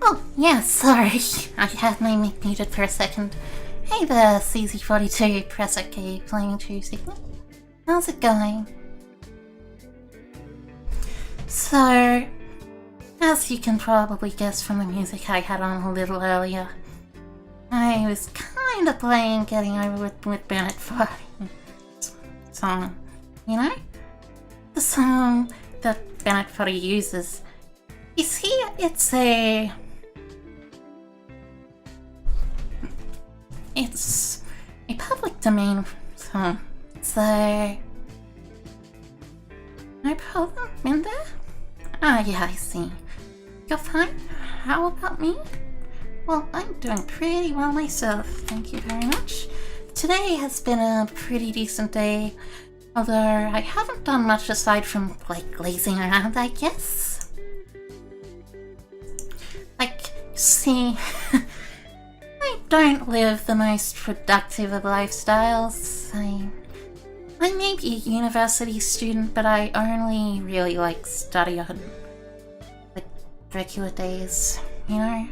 Oh, yeah, sorry. I had my mic muted for a second. Hey there, CZ42, Press OK, playing to signal. How's it going? So, as you can probably guess from the music I had on a little earlier, I was kind of playing Getting Over with Bennett for song, you know? The song that Bennett Foddy uses. You see, it's a public domain song, so no problem in there? Ah, yeah, I see. You're fine? How about me? Well, I'm doing pretty well myself, thank you very much. Today has been a pretty decent day, although I haven't done much aside from, like, lazing around, I guess. Like, see, I don't live the most productive of lifestyles. I may be a university student, but I only really, like, study on, like, regular days, you know?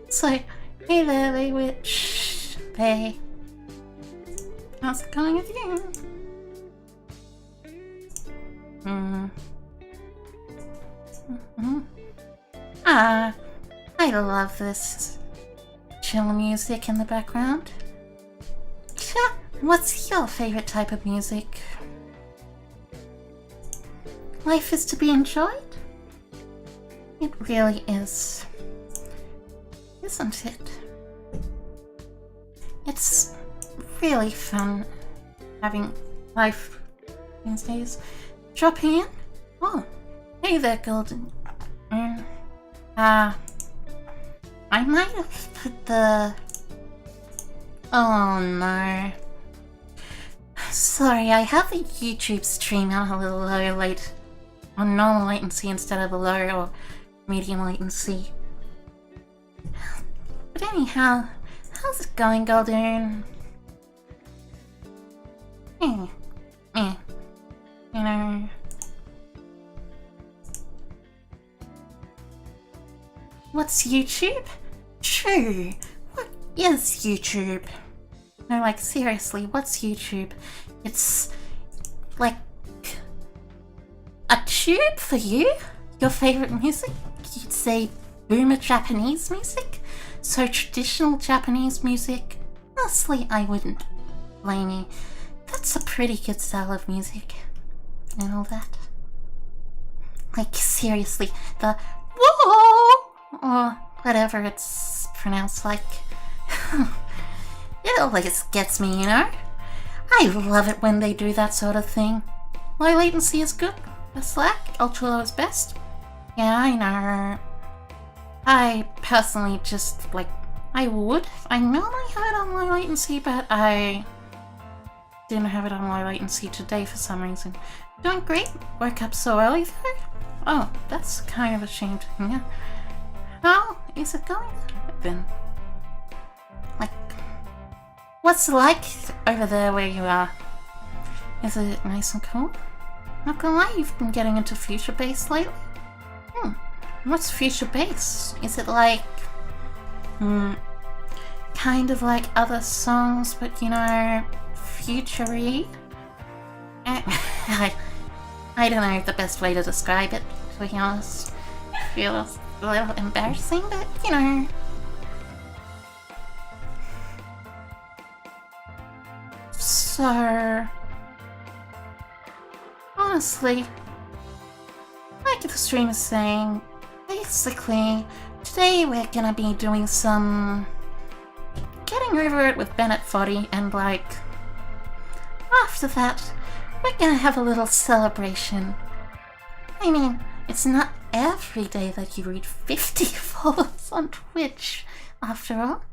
So, hey there, Bay Witch. Bay. How's it going with you? Ah, I love this chill music in the background. What's your favorite type of music? Life is to be enjoyed? It really is. Isn't it? It's really fun having life these days. Dropping in? Oh, hey there, Golden. I might have put the... Oh no. Sorry, I have the YouTube stream on a little late on normal latency instead of a low or medium latency. But anyhow, how's it going, Golden? You know... What's YouTube? True. What is YouTube? No, like, seriously, what's YouTube? It's like a tube for you? Your favorite music? You'd say boomer Japanese music? So traditional Japanese music? Honestly, I wouldn't blame you. That's a pretty good style of music. And all that. Like, seriously, the whoa! Or whatever it's pronounced like. It always gets me, you know? I love it when they do that sort of thing. Low latency is good, but slack, ultra low is best. Yeah, I know. I personally just, like, I would. I normally have it on low latency, but I didn't have it on low latency today for some reason. Doing great. Woke up so early though. Oh, that's kind of a shame to hear. How is it going? Then, like, what's it like over there where you are? Is it nice and cool? Not gonna lie, you've been getting into future bass lately? What's future bass? Is it like, kind of like other songs, but you know, future-y? I don't know the best way to describe it, to be honest. Feels a little embarrassing, but you know. So, honestly, like the stream is saying, basically, today we're gonna be doing some getting over it with Bennett Foddy, and like, after that, we're gonna have a little celebration. I mean, it's not every day that you reach 50 followers on Twitch, after all.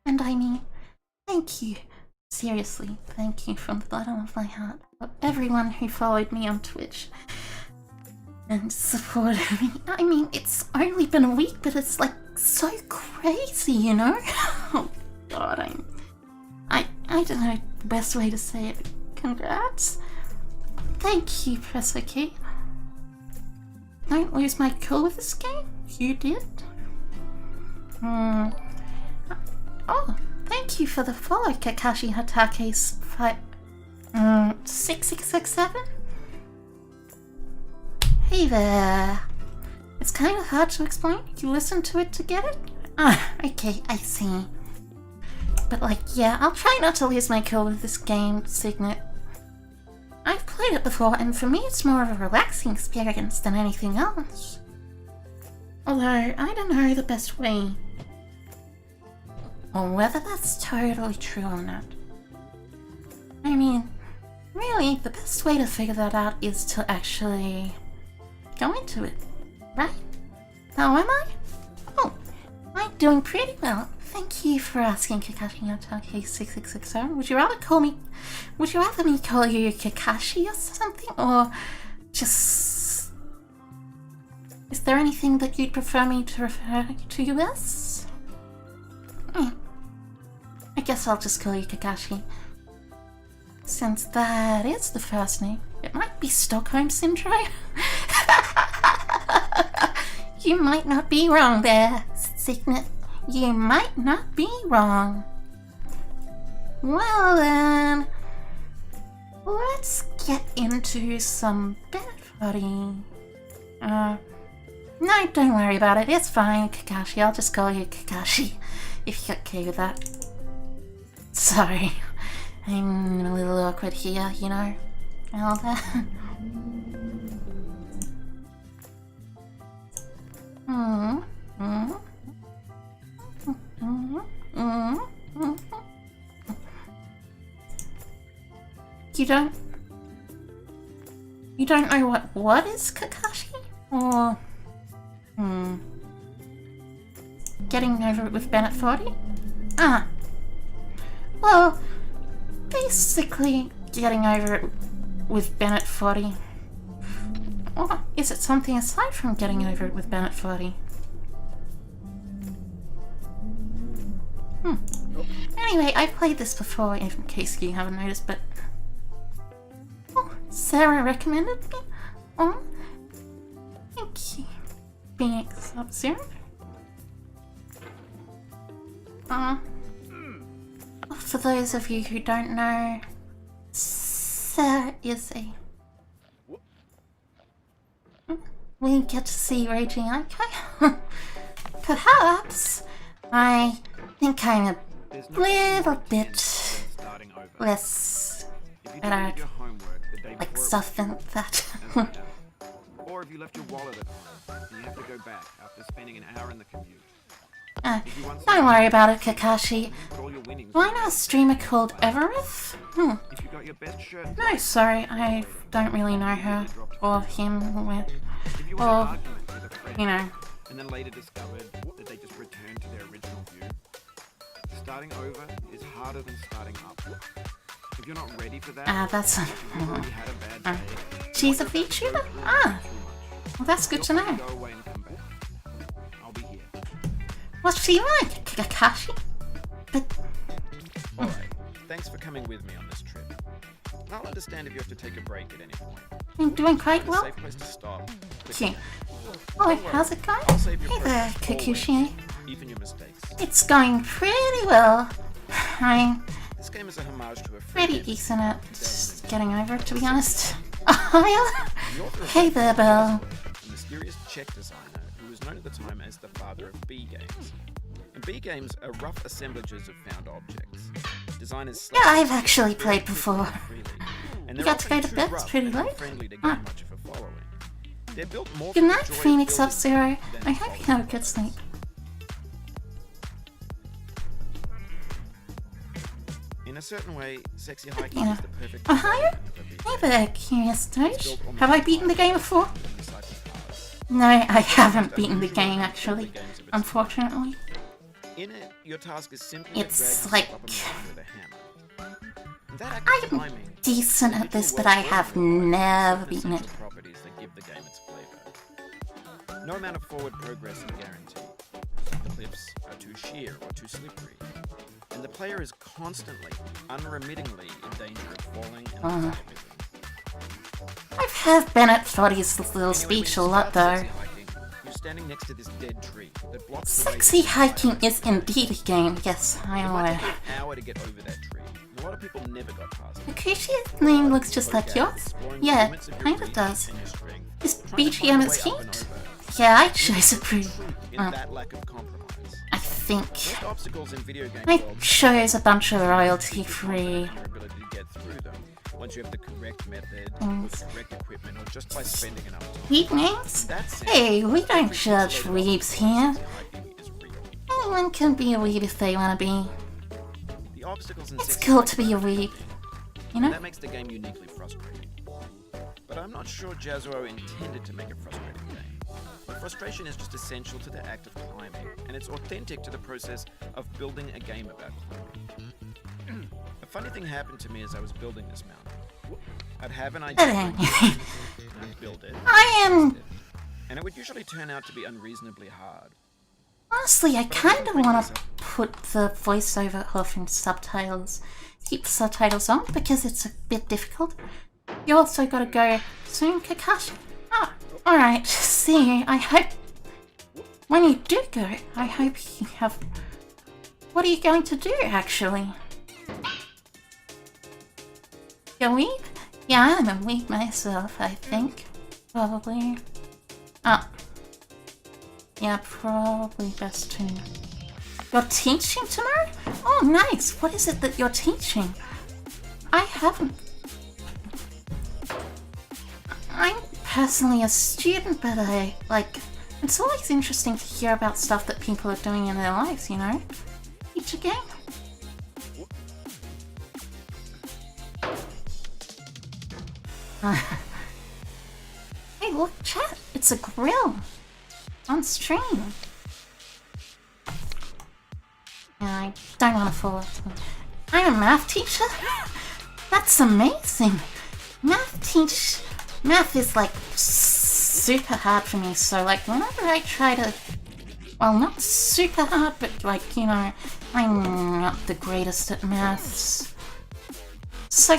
And I mean, thank you. Seriously, thank you from the bottom of my heart for everyone who followed me on Twitch and supported me. I mean, it's only been a week, but it's like so crazy, you know? Oh god, I don't know the best way to say it. Congrats. Thank you, Presokey. Don't lose my cool with this game. You did. Oh, thank you for the follow, Kakashi Hatake's 6667. Hey there. It's kind of hard to explain. You listen to it to get it? Ah, okay, I see. But like, yeah, I'll try not to lose my cool with this game, Signet. I've played it before, and for me it's more of a relaxing experience than anything else. Although, I don't know the best way, or whether that's totally true or not. I mean, really, the best way to figure that out is to actually go into it, right? How am I? Oh, I'm doing pretty well. Thank you for asking, Kakashi Yotake 6660. Would you rather me call you Kakashi or something? Or just... Is there anything that you'd prefer me to refer to you as? I guess I'll just call you Kakashi. Since that is the first name, it might be Stockholm Syndrome. You might not be wrong there, Signet. You might not be wrong. Well then, let's get into some bedfooting. No, don't worry about it. It's fine, Kakashi. I'll just call you Kakashi, if you're okay with that. Sorry, I'm a little awkward here, you know, and all that. You don't know what is Kakashi? Or getting over it with Bennett Foddy? Ah. Well, basically getting over it with Bennett Foddy. Or is it something aside from getting over it with Bennett Foddy? Anyway, I've played this before, in case you haven't noticed, but... Oh, Sarah recommended me? Oh, thank you. Being Sub-Zero? For those of you who don't know, Sarah is a... We get to see Raging Ico. Perhaps I think I'm a little bit less better like stuff than that. Or if you left your wallet at home and you have to go back after spending an hour in the commute. Don't worry about it, Kakashi. Why not a streamer called Evereth? No, sorry, I don't really know her or him or you know. And then later discovered that they just returned to their original view. Starting over is harder than starting up. If you're not ready for that, that's you've already had a bad day. She's a VTuber? Well, that's good to know. Go away and come back. I'll be here. What's she like, Kakashi? But... Alright, thanks for coming with me on this trip. I'll understand if you have to take a break at any point. I'm doing quite well. Safe place to stop. Okay. Oh, how's it going? Hey there, Kikuchi. Even your mistakes. It's going pretty well. I'm This game is a homage to a pretty decent at just getting over it, to be honest. Hey there, Belle. A mysterious Czech designer who was known at the time as the father of B games. And B games are rough assemblages of found objects. Designers Yeah, I've actually played before. You got to go to bed? It's pretty late. Good night, Phoenix Sub-Zero. I hope you have a good sleep. In a certain way, sexy hiking Yeah. is the perfect Oh, hi. embodiment of a Hey VTuber. there, Curious Doge. Built almost Have I beaten the game before? in recycled cars. No, I haven't beaten the Unusual game, and actually. friendly games of its Unfortunately. In it, your task is simply It's to drag like- the stop a mountain with a hammer. And that act of I'm climbing decent at this, but I have never beaten it. essential properties that give the game its flavor. No amount of forward progress is guaranteed. The cliffs are too sheer or too slippery, and the player is constantly, unremittingly in danger of falling and losing everything. I've heard Bennett Foddy's little Anyway, speech a when you lot, start though. sexy hiking, you're standing next to this dead tree that blocks the way Sexy to the fire. hiking is indeed a game, yes, I am It might take aware. you an hour to get over that tree. A lot of people never got past it. Akushi's name looks just like yours. Yeah, kind of does. Is BGM is cute? Yeah, I chose approve. In that lack of compromise. I think Most obstacles in video game I worlds chose a bunch of royalty-free. your ability to get through them once you have the correct method, Mm. with correct equipment, or just by spending enough time. Weeb names? That said, Hey, we don't every judge pixelated weebs here. obstacle in hiking is real. Anyone can be a weeb if they want to be. The obstacles in It's sexy cool to hiking be a are weeb, interesting, you know? That makes the game uniquely frustrating. But I'm not sure Jazuo intended to make a frustrating game. The frustration is just essential to the act of climbing, and it's authentic to the process of building a game about climbing. A funny thing happened to me as I was building this mountain. I'd have an idea and I'd build it, I am... and it would usually turn out to be unreasonably hard. Honestly, I kind of want to put the voiceover off in subtitles. Keep the subtitles on because it's a bit difficult. You also gotta go soon, Kakashi. Oh, alright, see you. I hope... When you do go, I hope you have... What are you going to do, actually? You're a weeb? Yeah, I'm a weeb myself, I think. Probably. Oh. Yeah, probably best to... You're teaching tomorrow? Oh, nice. What is it that you're teaching? I haven't... I'm personally a student, but it's always interesting to hear about stuff that people are doing in their lives, you know? Teach a game. Hey, look, chat. It's a grill. On stream. Yeah, I don't want to fall off. I'm a math teacher? That's amazing. Math is like super hard for me, so like whenever I try to, well, not super hard, but like, you know, I'm not the greatest at maths. So,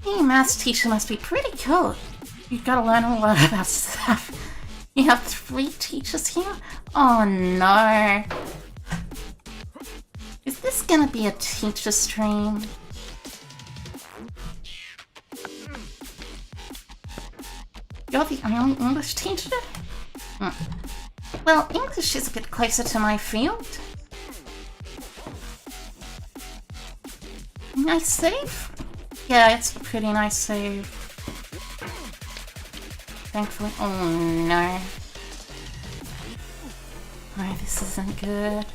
being a maths teacher must be pretty cool. You've got to learn a lot about stuff. You have 3 teachers here? Oh no. Is this gonna be a teacher stream? You're the only English teacher? Well, English is a bit closer to my field. Nice save? Yeah, it's a pretty nice save. Thankfully. Oh no. Oh, this isn't good.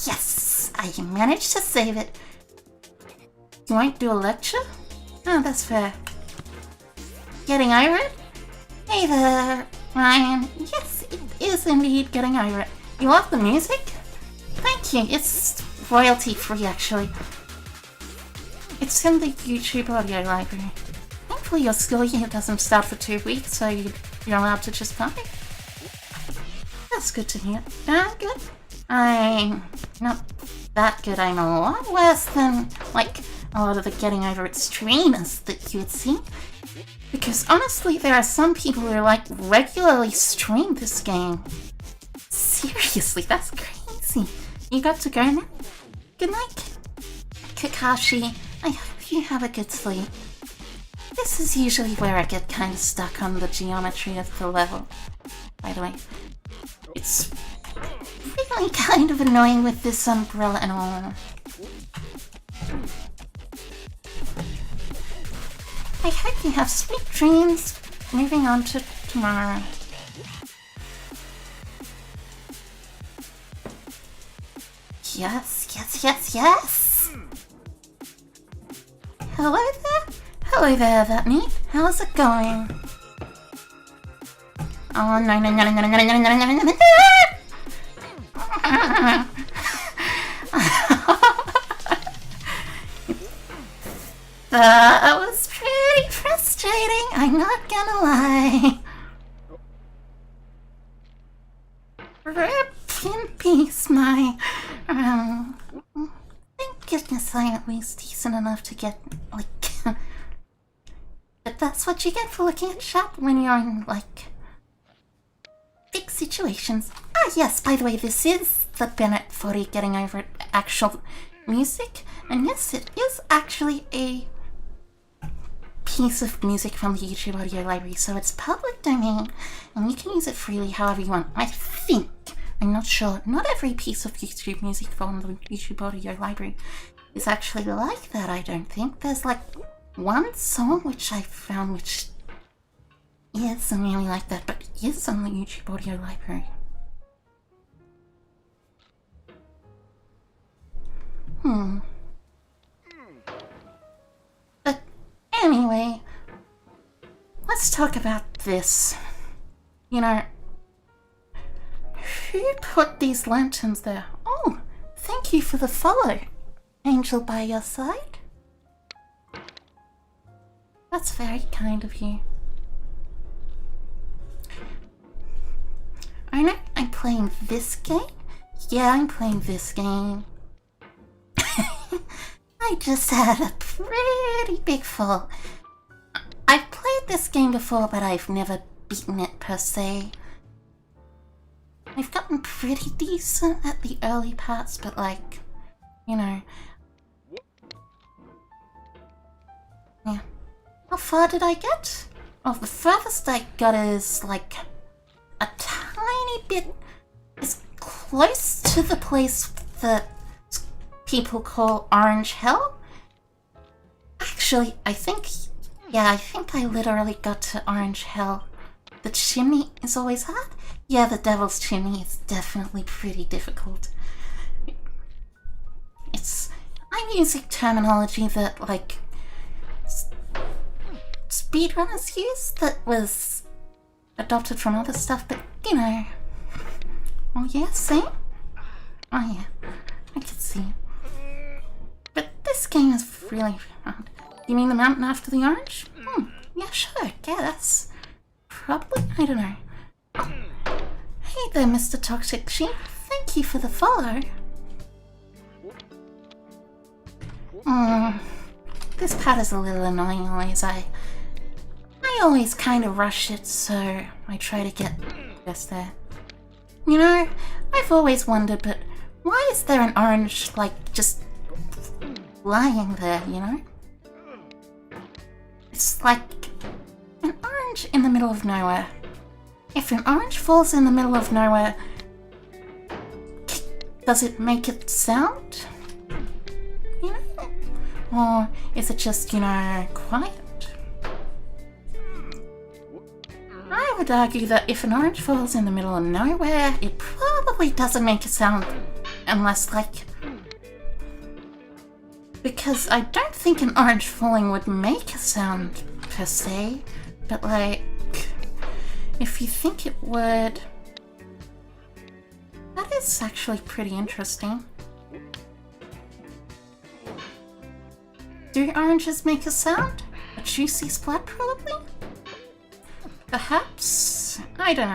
Yes! I managed to save it. You won't do a lecture? Oh, that's fair. Getting over it? Hey there, Ryan. Yes, it is indeed getting over it. You love the music? Thank you. It's royalty free, actually. It's in the YouTube audio library. Thankfully, your school year doesn't start for 2 weeks, so you're allowed to just party. That's good to hear. I'm good. I'm not that good. I'm a lot worse than, like, a lot of the getting over it streamers that you would see. Because honestly, there are some people who, like, regularly stream this game. Seriously, that's crazy. You got to go now? Good night, Kakashi. I hope you have a good sleep. This is usually where I get kind of stuck on the geometry of the level. By the way, it's really kind of annoying with this umbrella and all. I hope you have sweet dreams. Moving on to tomorrow. yes. Hello there, that neat. How's it going? Oh, no. That was pretty frustrating, I'm not gonna lie. Rip in peace, my... thank goodness I'm at least decent enough to get, like... But that's what you get for looking at chat when you're in, like... big situations. Ah, yes, by the way, this is the Bennett 40 getting over it actual music. And yes, it is actually a piece of music from the YouTube audio library, so it's public domain, and you can use it freely however you want. I think, I'm not sure, not every piece of YouTube music from the YouTube audio library is actually like that, I don't think. There's like one song which I found which isn't really like that, but is on the YouTube audio library. But anyway, let's talk about this. You know, who put these lanterns there? Oh, thank you for the follow, Angel by your side. That's very kind of you. I know I'm playing this game. Yeah, I'm playing this game. I just had a pretty big fall. I've played this game before, but I've never beaten it per se. I've gotten pretty decent at the early parts, but like, you know. Yeah. How far did I get? Oh, the furthest I got is like a tiny bit, is close to the place that people call Orange Hell. Actually, I think I literally got to Orange Hell. The chimney is always hard. Yeah, the Devil's Chimney is definitely pretty difficult. I'm using terminology that, like, speedrunners use that was adopted from other stuff, but, you know. Oh, yeah, see? Oh, yeah, I can see. But this game is really hard. You mean the mountain after the orange? Yeah, sure, guess. Probably, I don't know. Hey there, Mr. Toxic Sheep. Thank you for the follow. This part is a little annoying always. I always kind of rush it, so I try to get this there. You know, I've always wondered, but why is there an orange, like, just lying there, you know? It's like an orange in the middle of nowhere. If an orange falls in the middle of nowhere, does it make it sound? You know? Or is it just, you know, quiet? I would argue that if an orange falls in the middle of nowhere, it probably doesn't make a sound unless, like... Because I don't think an orange falling would make a sound, per se, but, like, if you think it would... That is actually pretty interesting. Do oranges make a sound? A juicy splat, probably? Perhaps? I don't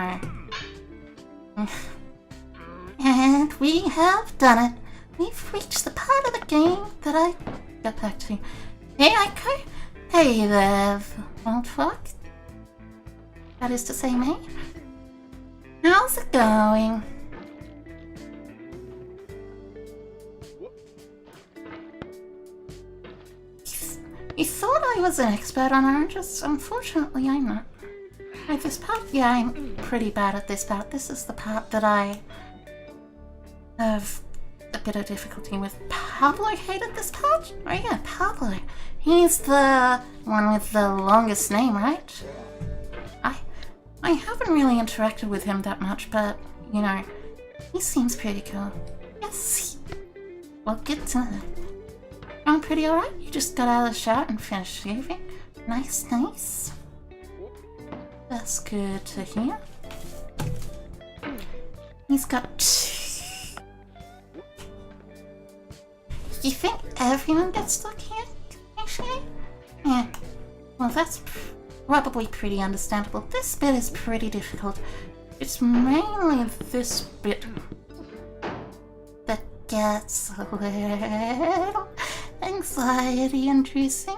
know. And we have done it. We've reached the part of the game that I got back to. Hey, Aiko. Hey there, old fuck. That is to say, me. How's it going? You thought I was an expert on oranges? Unfortunately, I'm not. Right, this part? Yeah, I'm pretty bad at this part. This is the part that I have a bit of difficulty with. Pablo hated this part? Oh yeah, Pablo. He's the one with the longest name, right? I haven't really interacted with him that much, but, you know, he seems pretty cool. Yes, We'll get to that. I'm pretty alright. You just got out of the shower and finished shaving. Nice, nice. That's good to hear. He's got... You think everyone gets stuck here? Actually? Yeah. Well, that's probably pretty understandable. This bit is pretty difficult. It's mainly this bit that gets a little anxiety-inducing.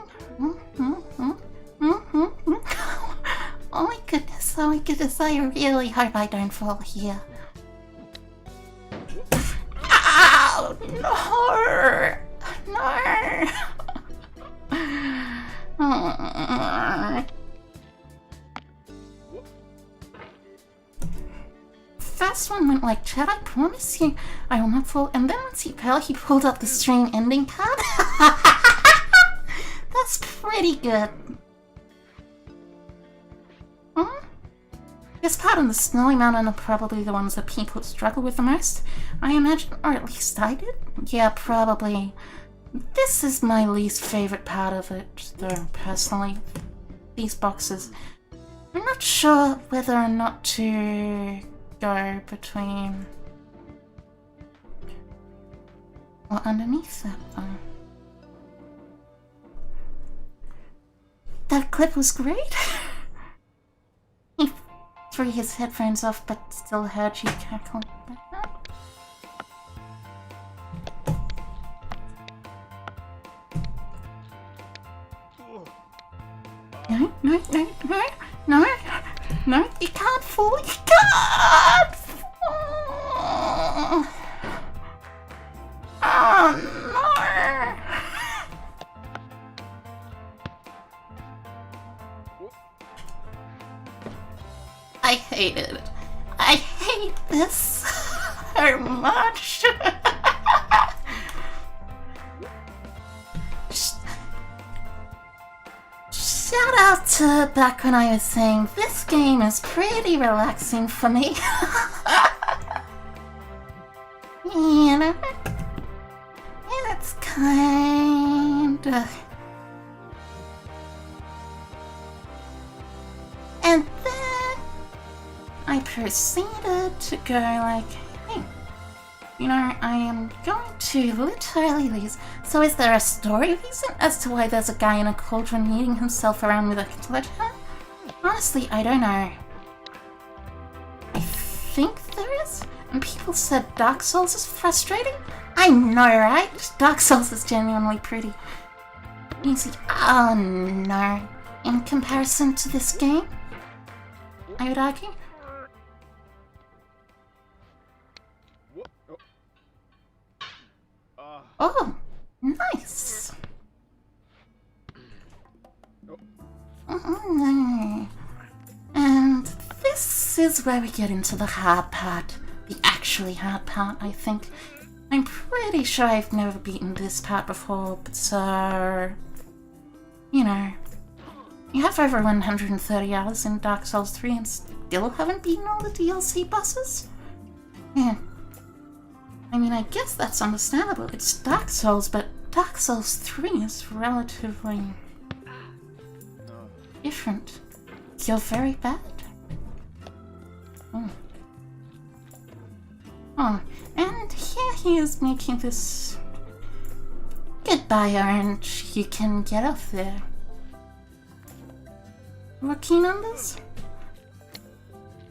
Oh my goodness, I really hope I don't fall here. Ow! No! First one went like, Chad, I promise you I will not fall. And then once he fell, he pulled up the stream ending card. That's pretty good. This part and the Snowy Mountain are probably the ones that people struggle with the most, I imagine, or at least I did. Yeah, probably. This is my least favorite part of it, though, personally. These boxes. I'm not sure whether or not to go between or underneath that, though. That clip was great. He threw his headphones off, but still heard you cackling. No, you can't fall, you can't fall! Oh no! I hate it. I hate this so much. Shout out to back when I was saying this game is pretty relaxing for me. You know? It's kinda... And then I proceeded to go like, hey, you know, I am going to literally these. So is there a story reason as to why there's a guy in a cauldron eating himself around with a sledgehammer? Honestly, I don't know. I think there is? And people said Dark Souls is frustrating? I know, right? Dark Souls is genuinely pretty easy. Oh no. In comparison to this game, I would argue. Oh, nice. And this is where we get into the hard part. The actually hard part, I think. I'm pretty sure I've never beaten this part before, but so... You know. You have over 130 hours in Dark Souls 3 and still haven't beaten all the DLC bosses? Yeah. I mean, I guess that's understandable. It's Dark Souls, but Dark Souls 3 is relatively different. You're very bad. Oh, and here he is making this... Goodbye, Orange. You can get off there. Rookie numbers?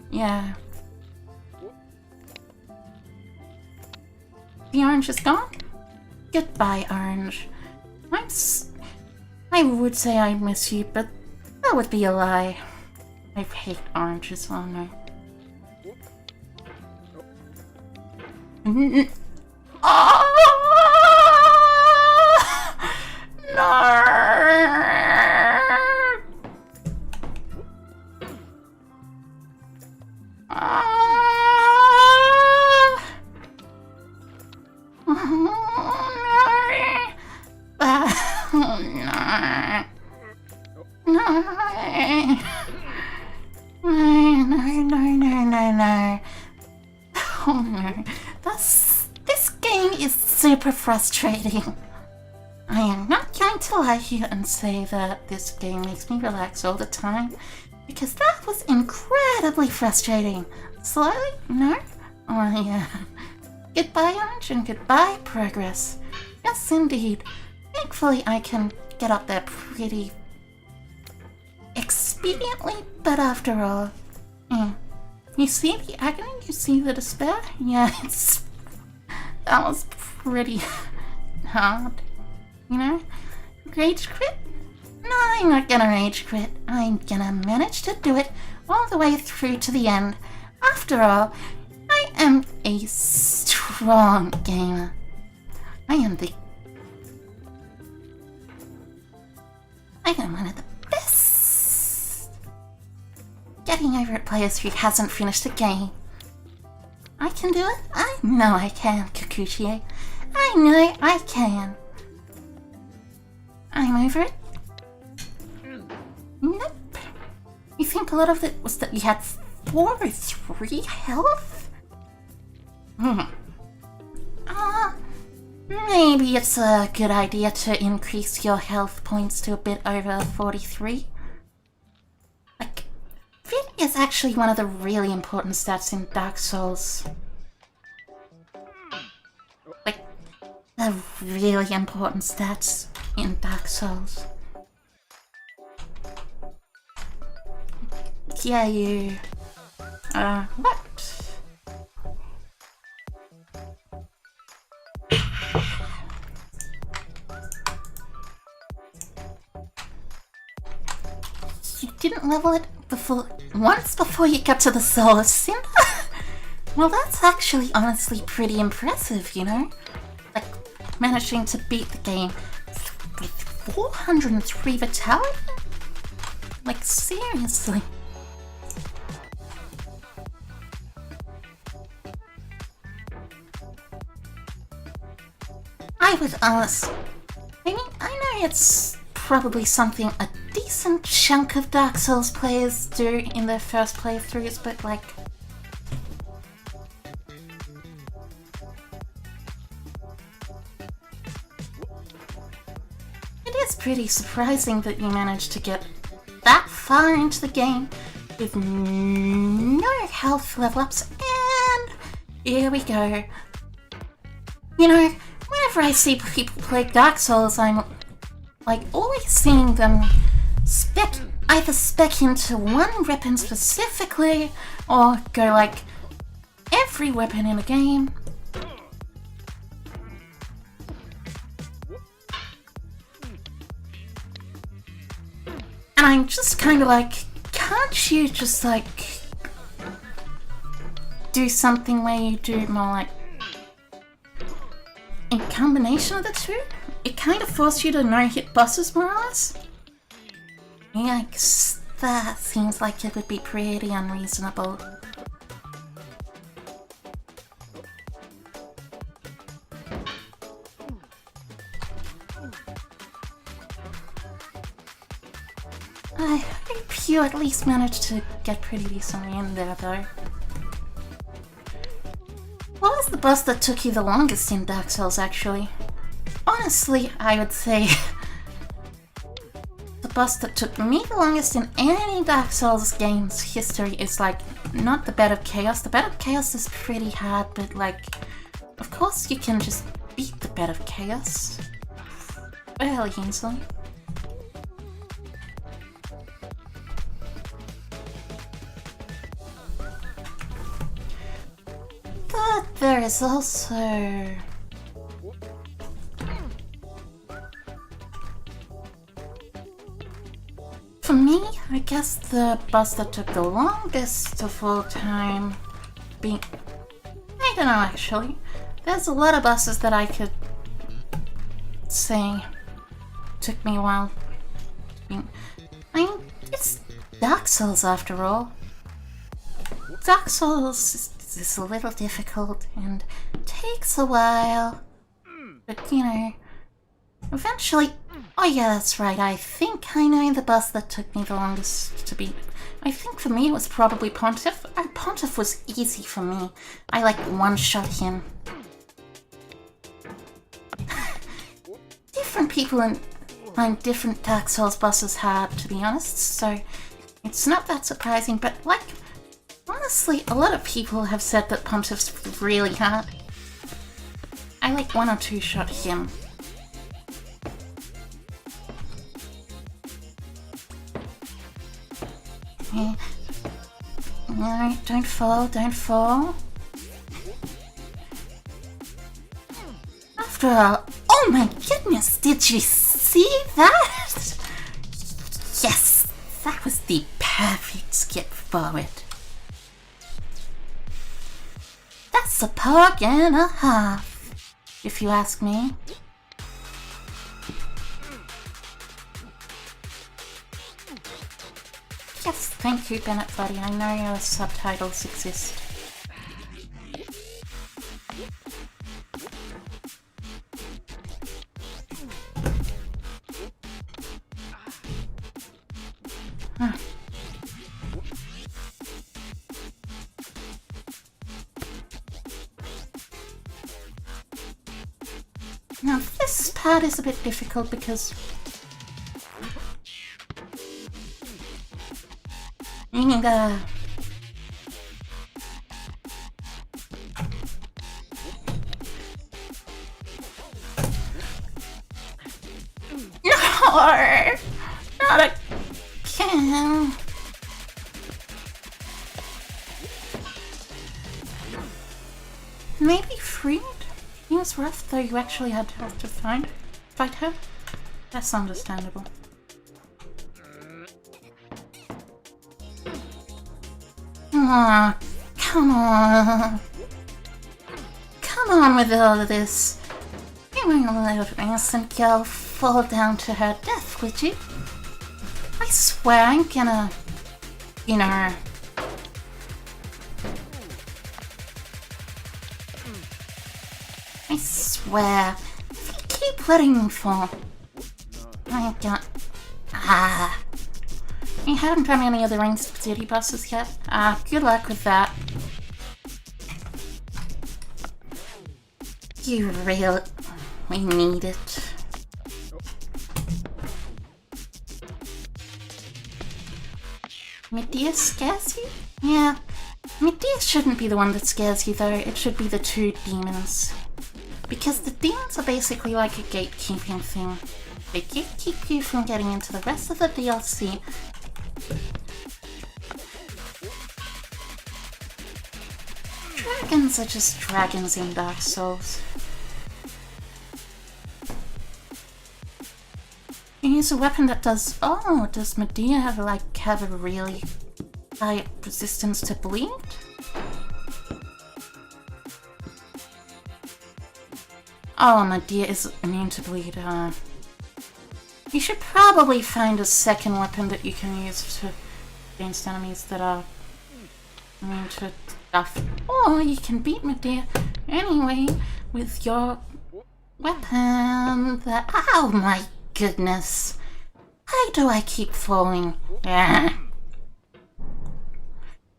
Yeah. The orange is gone? Goodbye, Orange. I would say I miss you, but that would be a lie. I hate oranges, oh no. Oh! No! No. Oh no. This game is super frustrating. I am not going to lie here and say that this game makes me relax all the time, because that was incredibly frustrating. Slowly? No? Oh yeah. Goodbye orange and goodbye progress. Yes indeed. Thankfully I can get up there pretty expediently, but after all, you see the agony? You see the despair? Yeah, that was pretty hard. You know? Rage quit? No, I'm not gonna rage quit. I'm gonna manage to do it all the way through to the end. After all, I am a strong gamer. I am one of the best getting over at players who hasn't finished a game. I can do it. I know I can, Kikuchi. I know I can. I'm over it. Nope. You think a lot of it was that you had 4 or 3 health? Maybe it's a good idea to increase your health points to a bit over 43. Like, Vit is actually one of the really important stats in Dark Souls. Like, the really important stats in Dark Souls. Yeah, you... what? You didn't level it once before you got to the Soul of Cinder? Well, that's actually honestly pretty impressive, you know? Like, managing to beat the game with 403 vitality? Like, seriously. I was honest. I mean, I know it's probably something a decent chunk of Dark Souls players do in their first playthroughs, but like... It is pretty surprising that you managed to get that far into the game with no health level ups, and here we go. You know, whenever I see people play Dark Souls, I'm like always seeing them either spec into one weapon specifically, or go like every weapon in a game. And I'm just kind of like, can't you just like do something where you do more like in combination of the two? It kind of forces you to no-hit bosses more or less. Yikes, that seems like it would be pretty unreasonable. I hope you at least managed to get pretty decently in there though. What was the boss that took you the longest in Dark Souls actually? Honestly, I would say the boss that took me the longest in any Dark Souls game's history is like not the Bed of Chaos. The Bed of Chaos is pretty hard, but like, of course you can just beat the Bed of Chaos fairly easily. But there is also... For me, I guess the boss that took the longest of all time being... I don't know actually. There's a lot of bosses that I could say took me a while. I mean, it's Dark Souls after all. Dark Souls is a little difficult and takes a while. But you know, eventually... Oh yeah, that's right, I think I know the boss that took me the longest to beat. I think for me it was probably Pontiff. Pontiff was easy for me. I like one-shot him. people find different Dark Souls bosses hard, to be honest, so it's not that surprising, but like, honestly, a lot of people have said that Pontiff's really hard. I like 1 or 2 shot him. Okay. Alright, don't fall, don't fall. After all, oh my goodness, did you see that? Yes, that was the perfect skip forward. That's a pog and a half, if you ask me. Yes, thank you, Bennett Buddy. I know your subtitles exist. Huh. Now, this part is a bit difficult because you need a... No! Not again! Maybe freed? It was rough, though you actually had to fight her. That's understandable. Aw, come on. Come on with all of this. You won't let an innocent girl fall down to her death, would you? I swear I'm gonna... You know... I swear, if you keep letting me fall, I got... You haven't done any of the ranged city bosses yet? Good luck with that. You really... We need it. Medea scares you? Yeah. Medea shouldn't be the one that scares you though, it should be the 2 demons. Because the demons are basically like a gatekeeping thing. They gatekeep you from getting into the rest of the DLC. Dragons are just dragons in Dark Souls. You use a weapon that does... Oh, does Medea have a really high resistance to bleed? Oh, Medea is immune to bleed. You should probably find a second weapon that you can use to against enemies that are immune to stuff. Or you can beat Medea anyway with your weapon that... Oh my goodness. Why do I keep falling?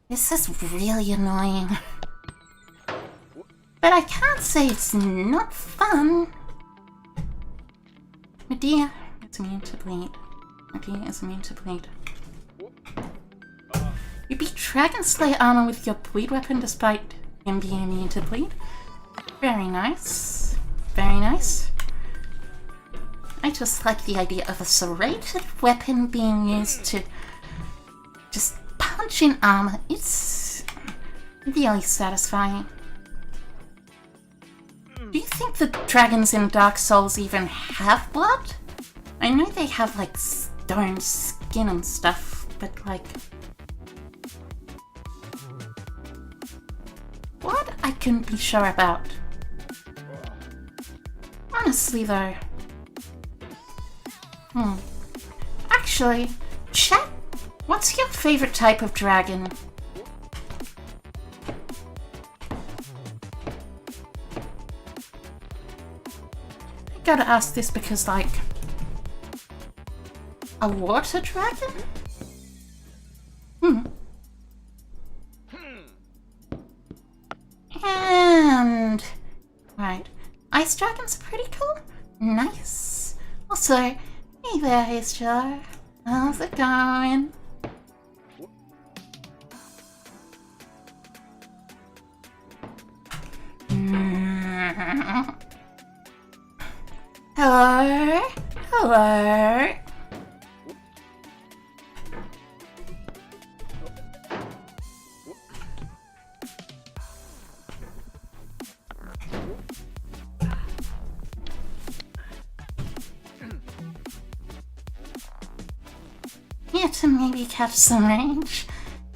This is really annoying. But I can't say it's not fun. Medea is immune to bleed. Medea is immune to bleed. You beat Dragon Slayer armor with your bleed weapon despite him being immune to bleed. Very nice. Very nice. I just like the idea of a serrated weapon being used to just punch in armor. It's really satisfying. Do you think the dragons in Dark Souls even have blood? I know they have like stone skin and stuff, but like... Blood I couldn't be sure about. Honestly though. Actually, chat, what's your favorite type of dragon? I gotta ask this because, like, a water dragon? And... Right. Ice dragons are pretty cool. Nice. Well, Hey there, HR. How's it going? Hello? Hello? Here to maybe catch some range.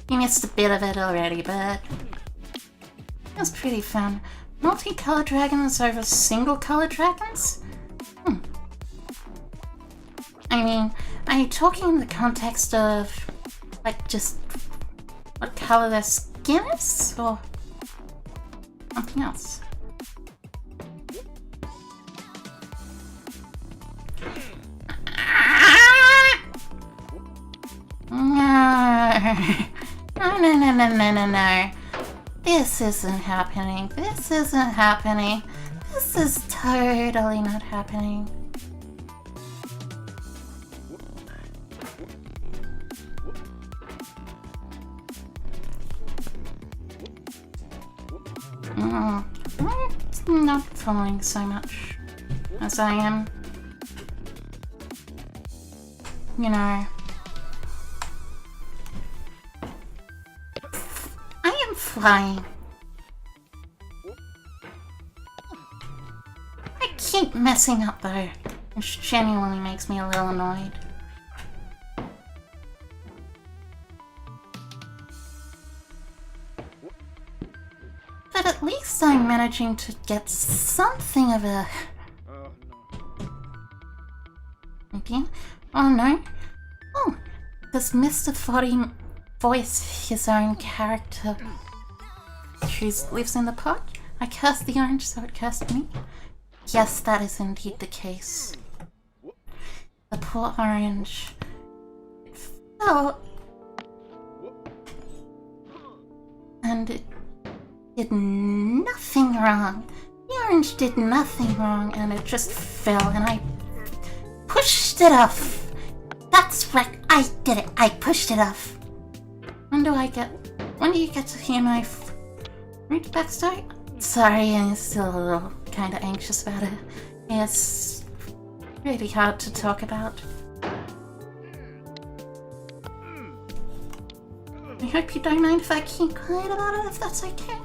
You missed a bit of it already, but it was pretty fun. Multicolored dragons over single-colored dragons? I mean, are you talking in the context of, like, just what color their skin is? Or something else? No. This isn't happening. This isn't happening. This is totally not happening. I'm not following so much as I am, you know. I am flying. I keep messing up though, which genuinely makes me a little annoyed. But at least I'm managing to get something of a... Okay. Oh no. Oh, does Mr. Foddy voice his own character who lives in the pot? I cursed the orange, so it cursed me. Yes, that is indeed the case. The poor orange. It fell. And it did nothing wrong. The orange did nothing wrong, and it just fell, and I pushed it off. That's right, I did it. I pushed it off. When do you get to hear my rude backstory? Sorry, I'm still a little kind of anxious about it. It's really hard to talk about. I hope you don't mind if I keep quiet about it, if that's okay.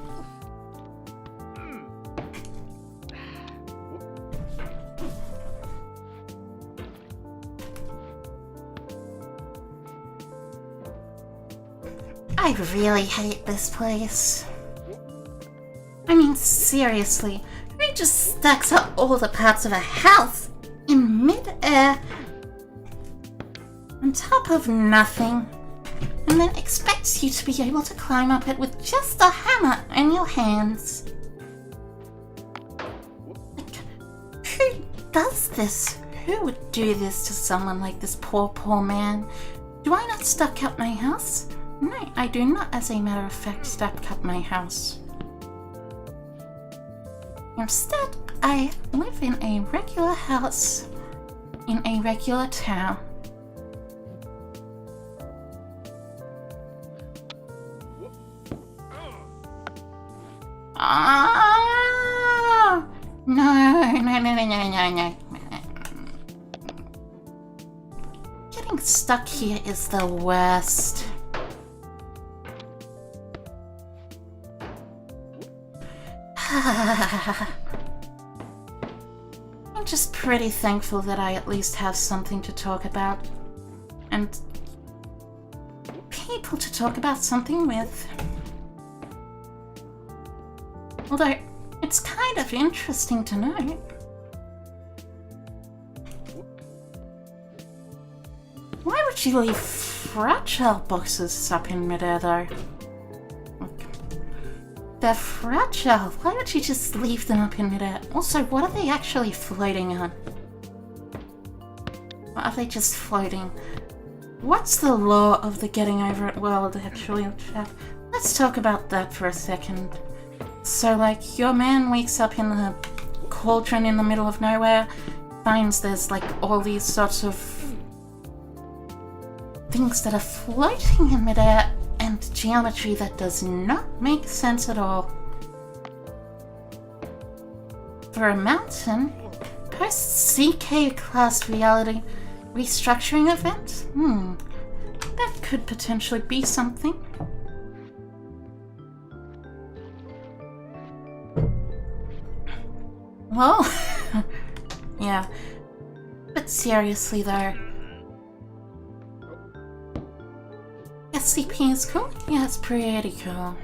I really hate this place. I mean, seriously, who just stacks up all the parts of a house in mid-air on top of nothing, and then expects you to be able to climb up it with just a hammer in your hands? Like, who does this? Who would do this to someone like this poor man? Do I not stack up my house? No, I do not, as a matter of fact, stack up my house. Instead, I live in a regular house in a regular town. Ah! No. Getting stuck here is the worst. I'm just pretty thankful that I at least have something to talk about, and people to talk about something with. Although, it's kind of interesting to know. Why would you leave fragile boxes up in midair though? They're fragile. Why would you just leave them up in midair? Also, what are they actually floating on? Or are they just floating? What's the law of the getting over it world, actually, chat? Let's talk about that for a second. So, like, your man wakes up in the cauldron in the middle of nowhere, finds there's, like, all these sorts of things that are floating in midair and geometry that does not make sense at all. For a mountain, post-CK class reality restructuring event? That could potentially be something. Well, yeah. But seriously though, SCP is cool? Yeah, it's pretty cool.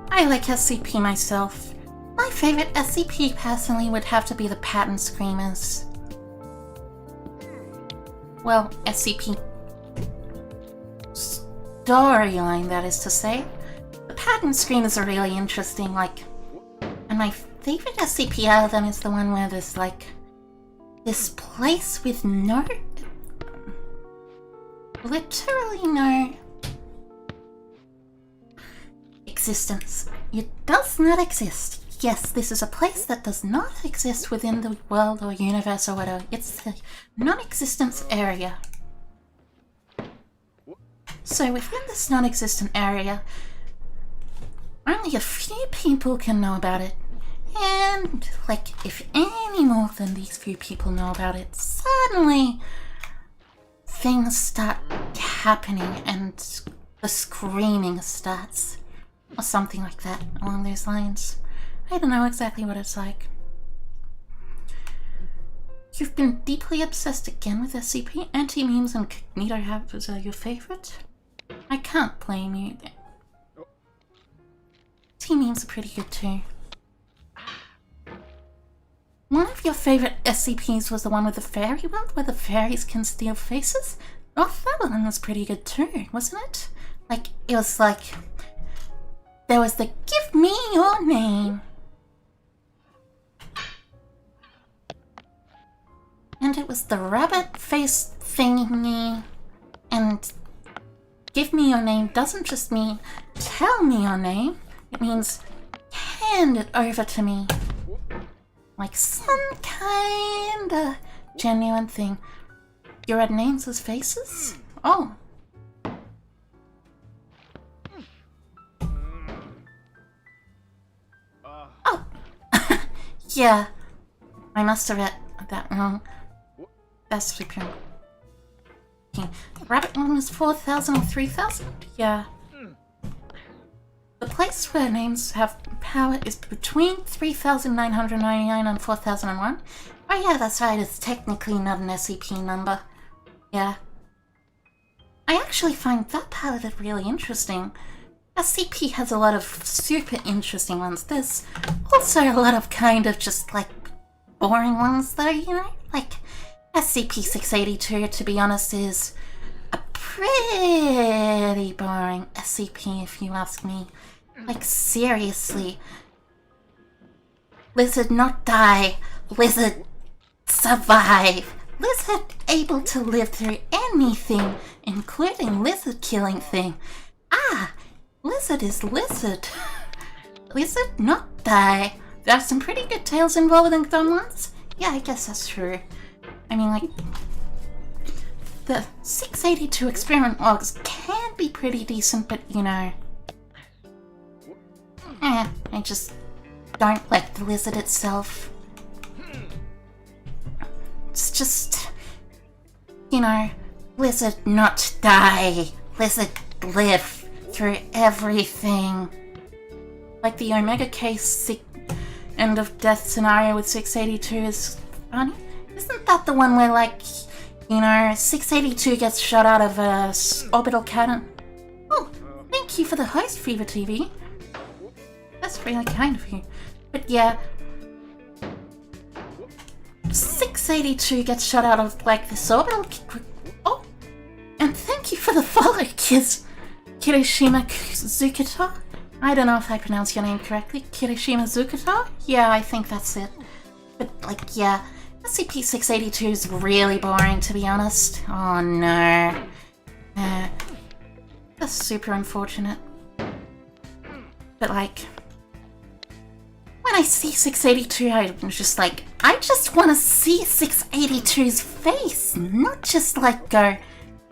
I like SCP myself. My favorite SCP personally would have to be the Pattern Screamers. Well, SCP storyline, that is to say. The Pattern Screamers are really interesting, like, and my favorite SCP out of them is the one where there's like this place with literally no existence. It does not exist. Yes, this is a place that does not exist within the world or universe or whatever. It's a non-existence area. So within this non-existent area, only a few people can know about it. And, like, if any more than these few people know about it, suddenly things start happening and the screaming starts. Or something like that, along those lines. I don't know exactly what it's like. You've been deeply obsessed again with SCP? Anti-memes and Cognito habits are your favorite? I can't blame you. Anti-memes are pretty good too. One of your favorite SCPs was the one with the fairy world, where the fairies can steal faces? Oh, that one was pretty good too, wasn't it? Like, it was like... there was the give me your name. And it was the rabbit face thingy. And give me your name doesn't just mean tell me your name. It means hand it over to me. Like some kind of genuine thing. You read names as faces? Oh. Oh. Yeah. I must have read that wrong. That's super. Okay. The rabbit one was 4,000 or 3,000? Yeah. The place where names have power is between 3,999 and 4,001. Oh yeah, that's right, it's technically not an SCP number. Yeah. I actually find that part of it really interesting. SCP has a lot of super interesting ones. There's also a lot of kind of just like boring ones though, you know? Like SCP-682, to be honest, is a pretty boring SCP if you ask me. Like seriously. Lizard not die. Lizard survive. Lizard able to live through anything, including lizard killing thing. Ah, lizard is lizard. Lizard not die. There's some pretty good tales involved in dumb ones. Yeah, I guess that's true. I mean, like, the 682 experiment logs can be pretty decent, but you know, I just don't like the lizard itself. It's just, you know, lizard not die, lizard live through everything. Like the Omega case end of death scenario with 682 is funny. Isn't that the one where, like, you know, 682 gets shot out of a orbital cannon? Oh, thank you for the host, Fever TV. That's really kind of you. But yeah, 682 gets shot out of, like, this orbital... Oh, and thank you for the follow, kids. Kirishima Zukata? I don't know if I pronounced your name correctly. Kirishima Zukata? Yeah, I think that's it. But, like, yeah, SCP-682 is really boring, to be honest. Oh, no. That's super unfortunate. But, like, when I see 682, I'm just like, I just want to see 682's face, not just like go,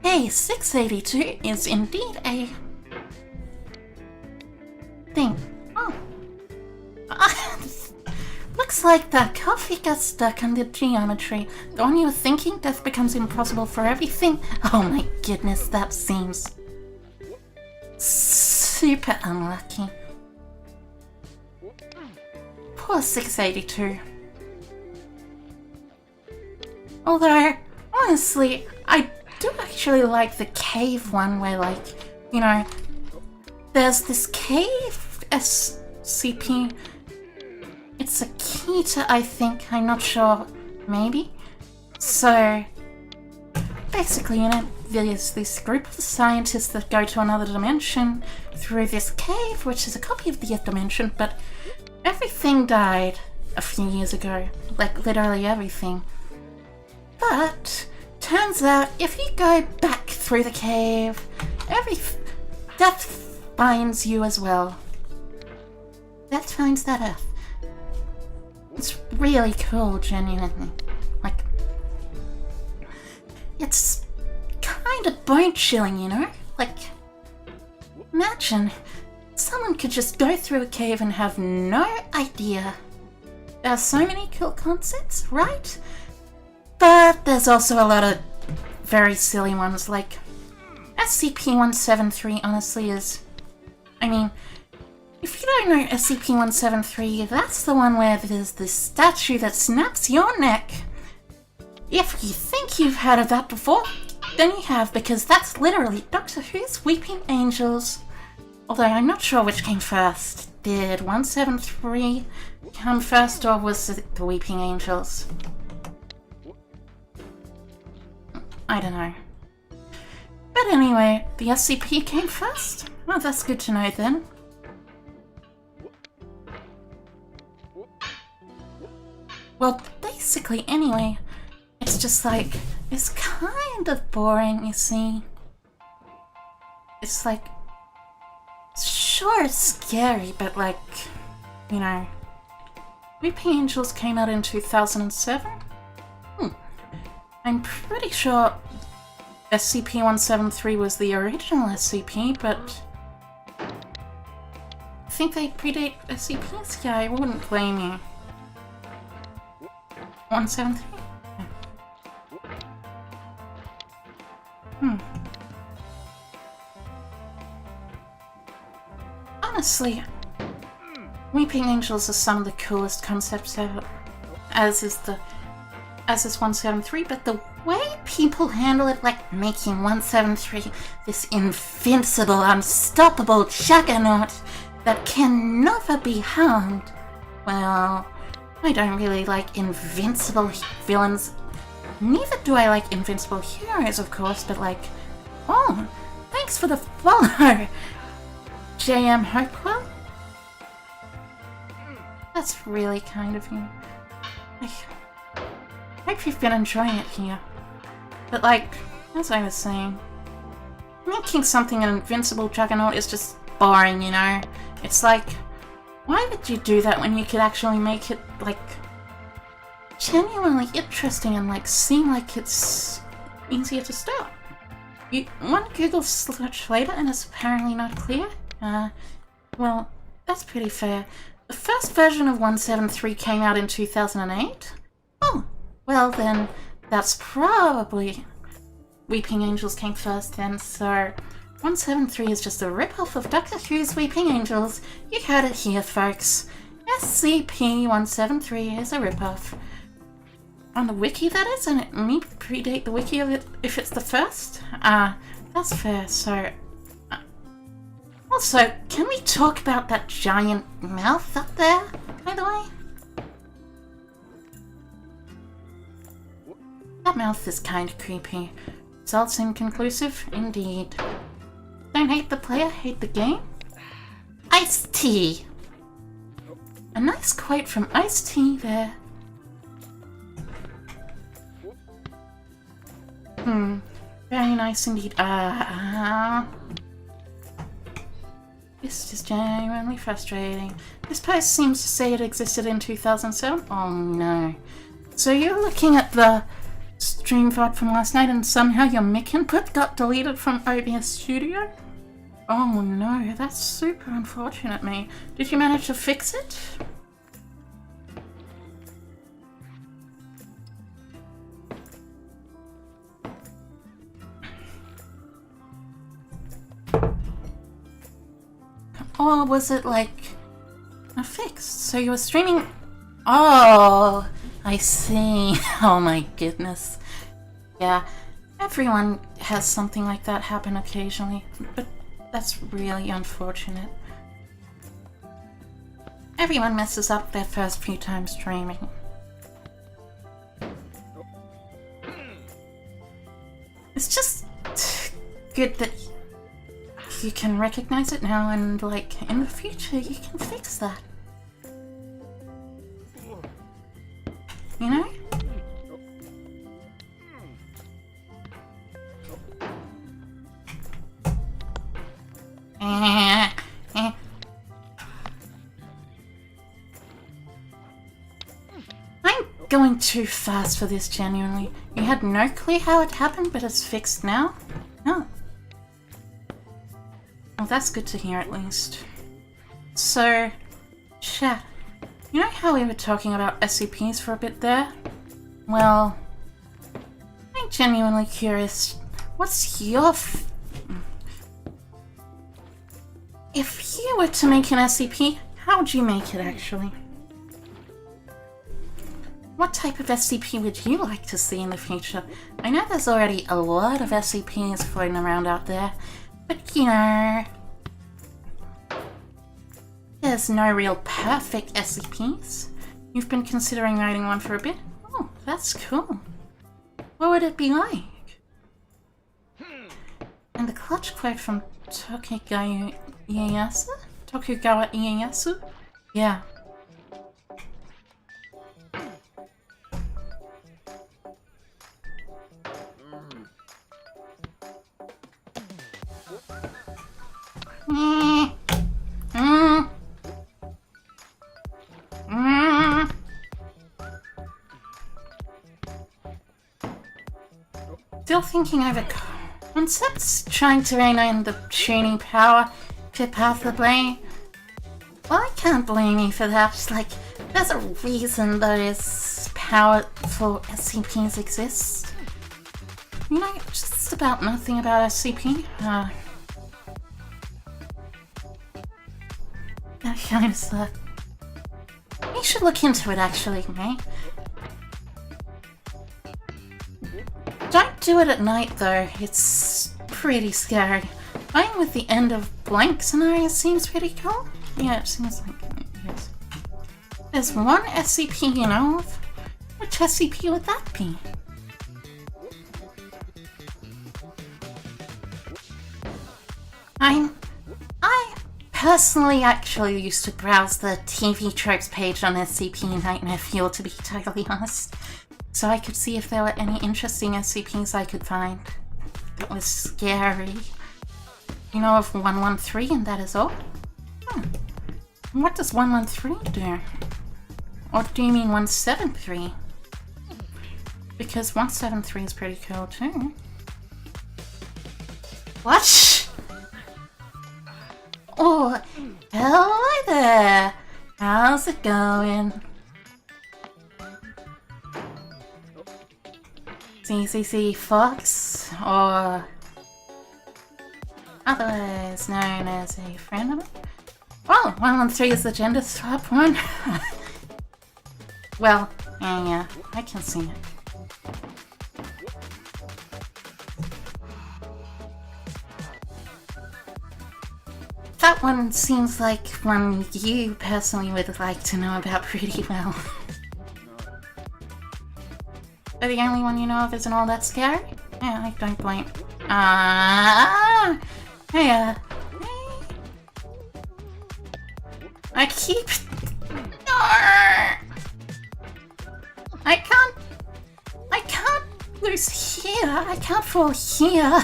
hey, 682 is indeed a thing. Oh. Looks like the coffee got stuck on the geometry. The one you were thinking, death becomes impossible for everything. Oh my goodness, that seems super unlucky. Poor 682. Although, honestly, I do actually like the cave one where, like, you know, there's this cave SCP. It's a Kita, I think. I'm not sure. Maybe? So, basically, you know, there's this group of scientists that go to another dimension through this cave, which is a copy of the dimension, but everything died a few years ago. Like, literally everything. But, turns out, if you go back through the cave, death finds you as well. Death finds that Earth. It's really cool, genuinely. Like, it's kind of bone-chilling, you know? Like, imagine someone could just go through a cave and have no idea. There are so many cool concepts, right? But there's also a lot of very silly ones, like SCP-173 honestly is... I mean, if you don't know SCP-173, that's the one where there's this statue that snaps your neck. If you think you've heard of that before, then you have, because that's literally Doctor Who's Weeping Angels. Although I'm not sure which came first. Did 173 come first, or was it the Weeping Angels? I don't know. But anyway, the SCP came first? Oh, that's good to know then. Well, basically, anyway, it's just like, it's kind of boring, you see. It's like, sure, it's scary, but like, you know, Weeping Angels came out in 2007? I'm pretty sure SCP-173 was the original SCP, but I think they predate SCPs? Yeah, I wouldn't blame you. 173? Honestly, Weeping Angels are some of the coolest concepts ever, as is 173, but the way people handle it, like making 173 this invincible, unstoppable juggernaut that can never be harmed, well, I don't really like invincible villains. Neither do I like invincible heroes, of course, but like, oh, thanks for the follow, JM Hopewell. That's really kind of you. I hope you've been enjoying it here. But like, as I was saying, making something an invincible juggernaut is just boring, you know? It's like, why would you do that when you could actually make it, like, genuinely interesting and, like, seem like it's easier to start? One Google search later and it's apparently not clear? Well, that's pretty fair. The first version of 173 came out in 2008? Oh, well then, that's probably... Weeping Angels came first then, so... 173 is just a rip-off of Doctor Who's Weeping Angels. You heard it here, folks. SCP-173 is a rip-off. On the wiki, that is, and it may predate the wiki of it if it's the first. That's fair, so... Also, can we talk about that giant mouth up there, by the way? That mouth is kind of creepy. Results inconclusive, indeed. Don't hate the player, hate the game. Ice-T! A nice quote from Ice-T there. Very nice indeed. This is genuinely frustrating. This post seems to say it existed in 2007. Oh no. So you're looking at the stream VOD from last night and somehow your mic input got deleted from OBS Studio? Oh no, that's super unfortunate, mate. Did you manage to fix it? Or was it like a fix? So you were streaming. Oh, I see. Oh my goodness. Yeah, everyone has something like that happen occasionally, but that's really unfortunate. Everyone messes up their first few times streaming. It's just good that you can recognize it now, and like in the future you can fix that. You know? I'm going too fast for this, genuinely. You had no clue how it happened, but it's fixed now? No. Well, that's good to hear at least. So, chat, you know how we were talking about SCPs for a bit there? Well, I'm genuinely curious, what's your if you were to make an SCP, how would you make it actually? What type of SCP would you like to see in the future? I know there's already a lot of SCPs floating around out there, but you know, there's no real perfect SCPs. You've been considering writing one for a bit? Oh, that's cool. What would it be like? And the clutch quote from Tokugawa Ieyasu? Tokugawa Ieyasu? Yeah. Still thinking over concepts, trying to rein in the tuning power to possibly. Well, I can't blame you for that. Like, there's a reason those powerful SCPs exist. You know, just about nothing about SCP. That kind of sucks. You should look into it, actually, mate. Don't do it at night, though. It's pretty scary. Going with the end of blank scenario seems pretty cool. Yeah, it seems like it, yes. There's one SCP you know of. Which SCP would that be? I personally actually used to browse the TV tropes page on SCP Nightmare Fuel, to be totally honest. So I could see if there were any interesting SCPs I could find that was scary. You know of 113 and that is all? What does 113 do? Or do you mean 173? Because 173 is pretty cool too. What? Oh, hello there! How's it going? CCC Fox, or otherwise known as a friend of mine. Well, 113 is the gender swap one. Well, yeah, I can see it. That one seems like one you personally would like to know about pretty well. But the only one you know of isn't all that scary? Yeah, I don't blame. Hey, I keep... No! I can't lose here. I can't fall here.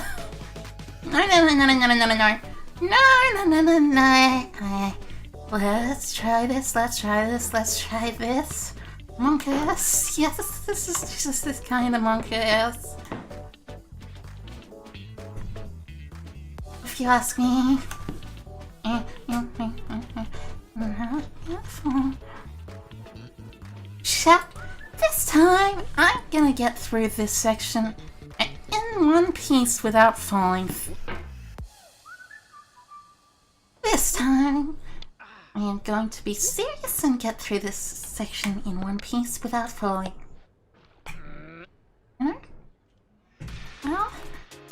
No. No. Let's try this. Monkus. Yes, this is just this kind of monkus. If you ask me. Chat. This time, I'm gonna get through this section in one piece without falling. This time, I am going to be serious and get through this section in one piece without falling. Well,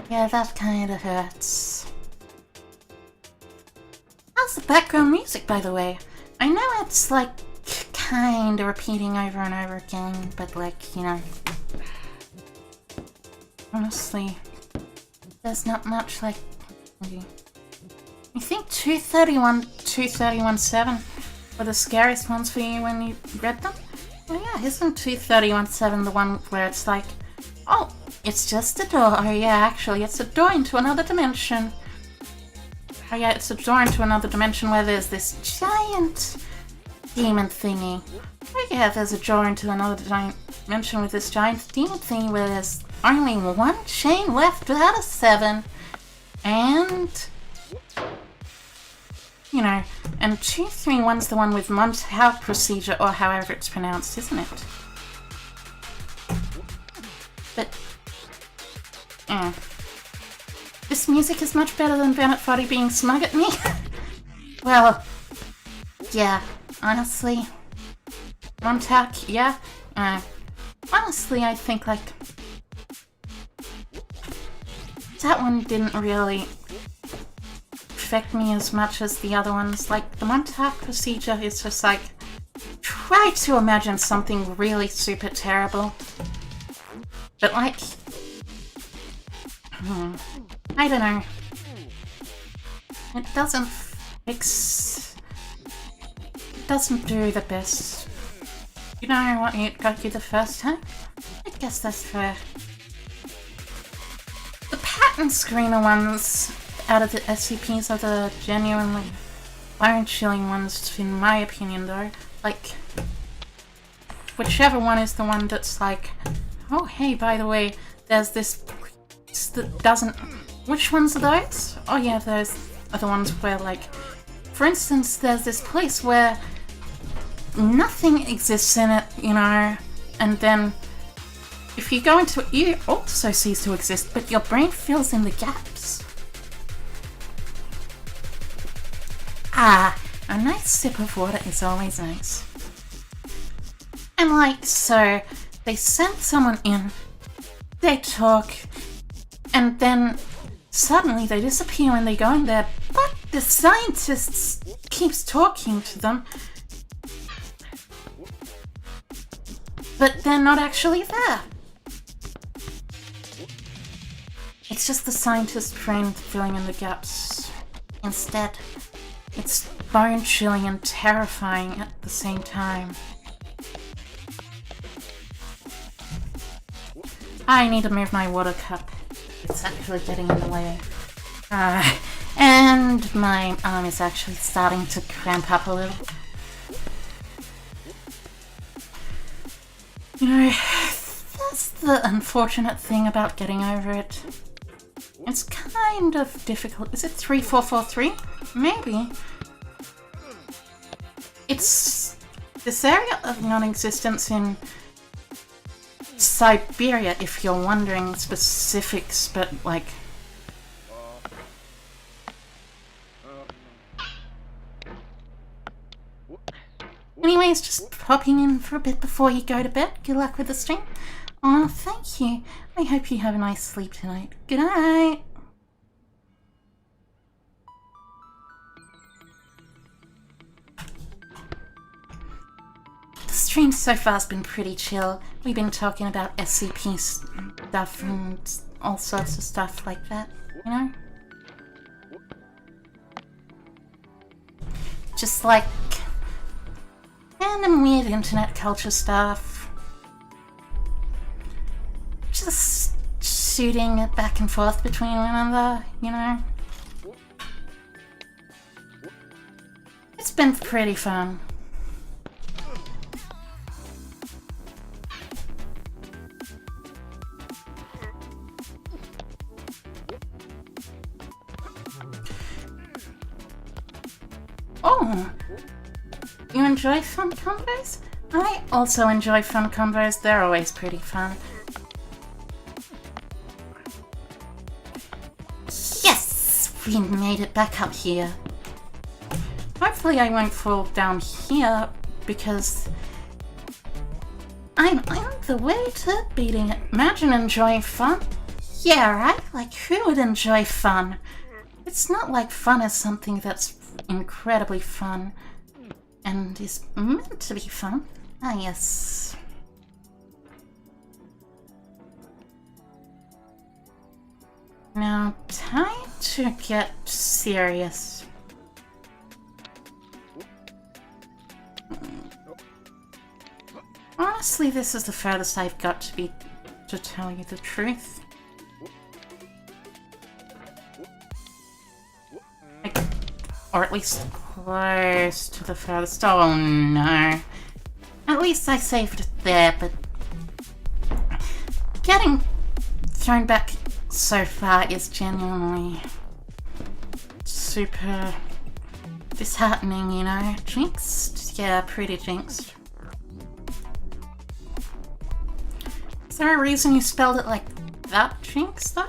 yeah, that kinda hurts. How's the background music, by the way? I know it's like kinda repeating over and over again, but like, you know, honestly, there's not much like. I think 231.7 were the scariest ones for you when you read them? Oh yeah, isn't 231.7 the one where it's like, oh, it's just a door. Oh yeah, actually, it's a door into another dimension. Oh yeah, it's a door into another dimension where there's this giant demon thingy. Oh yeah, there's a door into another dimension with this giant demon thingy where there's only one chain left without a 7. And... you know, and 231's the one with Montauk procedure, or however it's pronounced, isn't it? But, this music is much better than Bennett Foddy being smug at me. Well, yeah, honestly, Montauk, yeah, honestly, I think, like, that one didn't really affect me as much as the other ones. Like, the Montauk procedure is just like, try to imagine something really super terrible. But like, I don't know. It doesn't fix... it doesn't do the best. You know what it got you the first time? I guess that's fair. The pattern screamer ones out of the SCPs are the genuinely bone-chilling ones, in my opinion, though. Like, whichever one is the one that's like, oh hey, by the way, there's this that doesn't... Which ones are those? Oh yeah, those are the ones where, like, for instance, there's this place where nothing exists in it, you know, and then if you go into it, you also cease to exist, but your brain fills in the gaps. Ah, a nice sip of water is always nice. And like, so, they send someone in, they talk, and then suddenly they disappear when they go in there, but the scientist keeps talking to them, but they're not actually there. It's just the scientist's brain filling in the gaps. Instead, it's bone-chilling and terrifying at the same time. I need to move my water cup. It's actually getting in the way. And my arm is actually starting to cramp up a little. You know, that's the unfortunate thing about getting over it. It's kind of difficult. Is it 3443? Maybe. It's this area of non-existence in Siberia, if you're wondering specifics, but like... Anyways, just popping in for a bit before you go to bed. Good luck with the stream. Oh, thank you. I hope you have a nice sleep tonight. Good night. The stream so far has been pretty chill. We've been talking about SCP stuff and all sorts of stuff like that, you know? Just like random weird internet culture stuff. Just shooting it back and forth between one another, you know? been pretty fun. Oh, you enjoy fun combos? I also enjoy fun combos, they're always pretty fun. Yes! We made it back up here. Hopefully I won't fall down here, because I'm on the way to beating it. Imagine enjoying fun. Yeah, right? Like, who would enjoy fun? It's not like fun is something that's incredibly fun and is meant to be fun. Ah, yes. Now, time to get serious. Honestly, this is the furthest I've got to be, to tell you the truth. Or at least close to the furthest. Oh no. At least I saved it there, but getting thrown back so far is genuinely super disheartening, you know? Jinxed? Yeah, pretty jinxed. Is there a reason you spelled it like that, Jinx, though?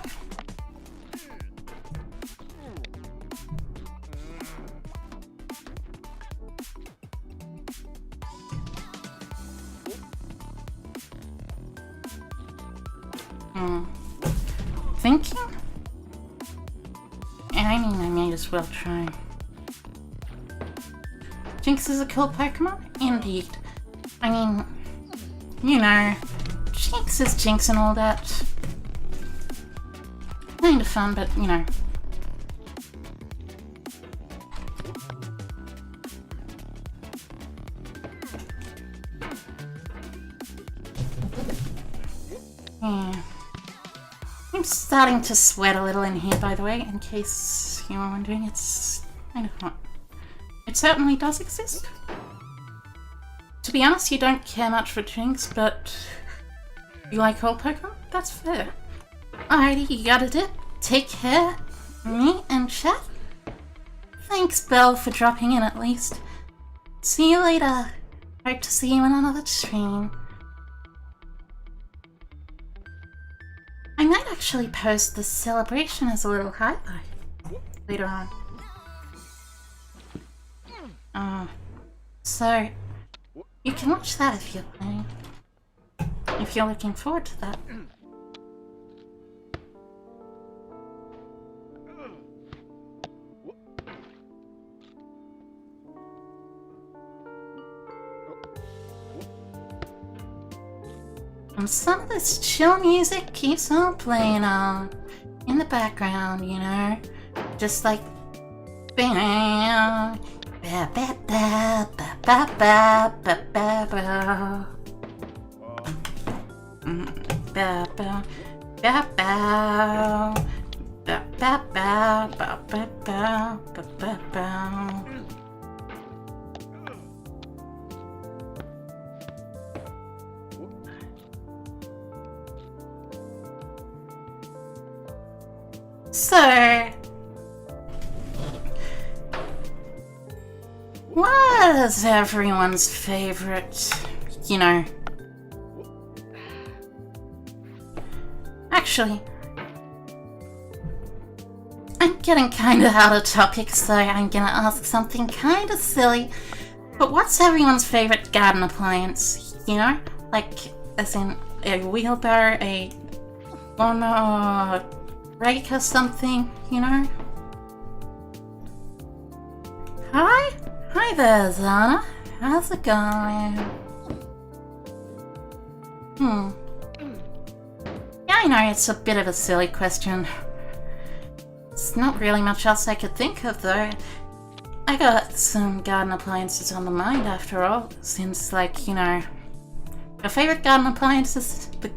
Thinking? I mean, I may as well try. Jinx is a cool Pokemon? Indeed. I mean, you know, Jinx is Jinx and all that. Kinda fun, but you know. Yeah. I'm starting to sweat a little in here, by the way, in case you were wondering. It's kind of hot. It certainly does exist. To be honest, you don't care much for Jinx, but you like all Pokemon? That's fair. Alrighty, you got a dip. Take care. Me and chat. Thanks, Belle, for dropping in at least. See you later. Hope to see you in another stream. I might actually post this celebration as a little highlight later on. So you can watch that if you're playing. If you're looking forward to that. And some of this chill music keeps on playing on in the background, you know, just like bam, ba ba ba ba ba ba ba ba ba, ba ba ba ba ba ba ba ba ba ba. So, what is everyone's favorite, you know? Actually, I'm getting kinda out of topic, so I'm gonna ask something kinda silly. But what's everyone's favorite garden appliance, you know? Like, as in a wheelbarrow, a lawnmower, rake or something, you know? Hi? Hi there, Zana. How's it going? Yeah, I know it's a bit of a silly question. There's not really much else I could think of, though. I got some garden appliances on the mind, after all, since, like, you know, your favorite garden appliance is the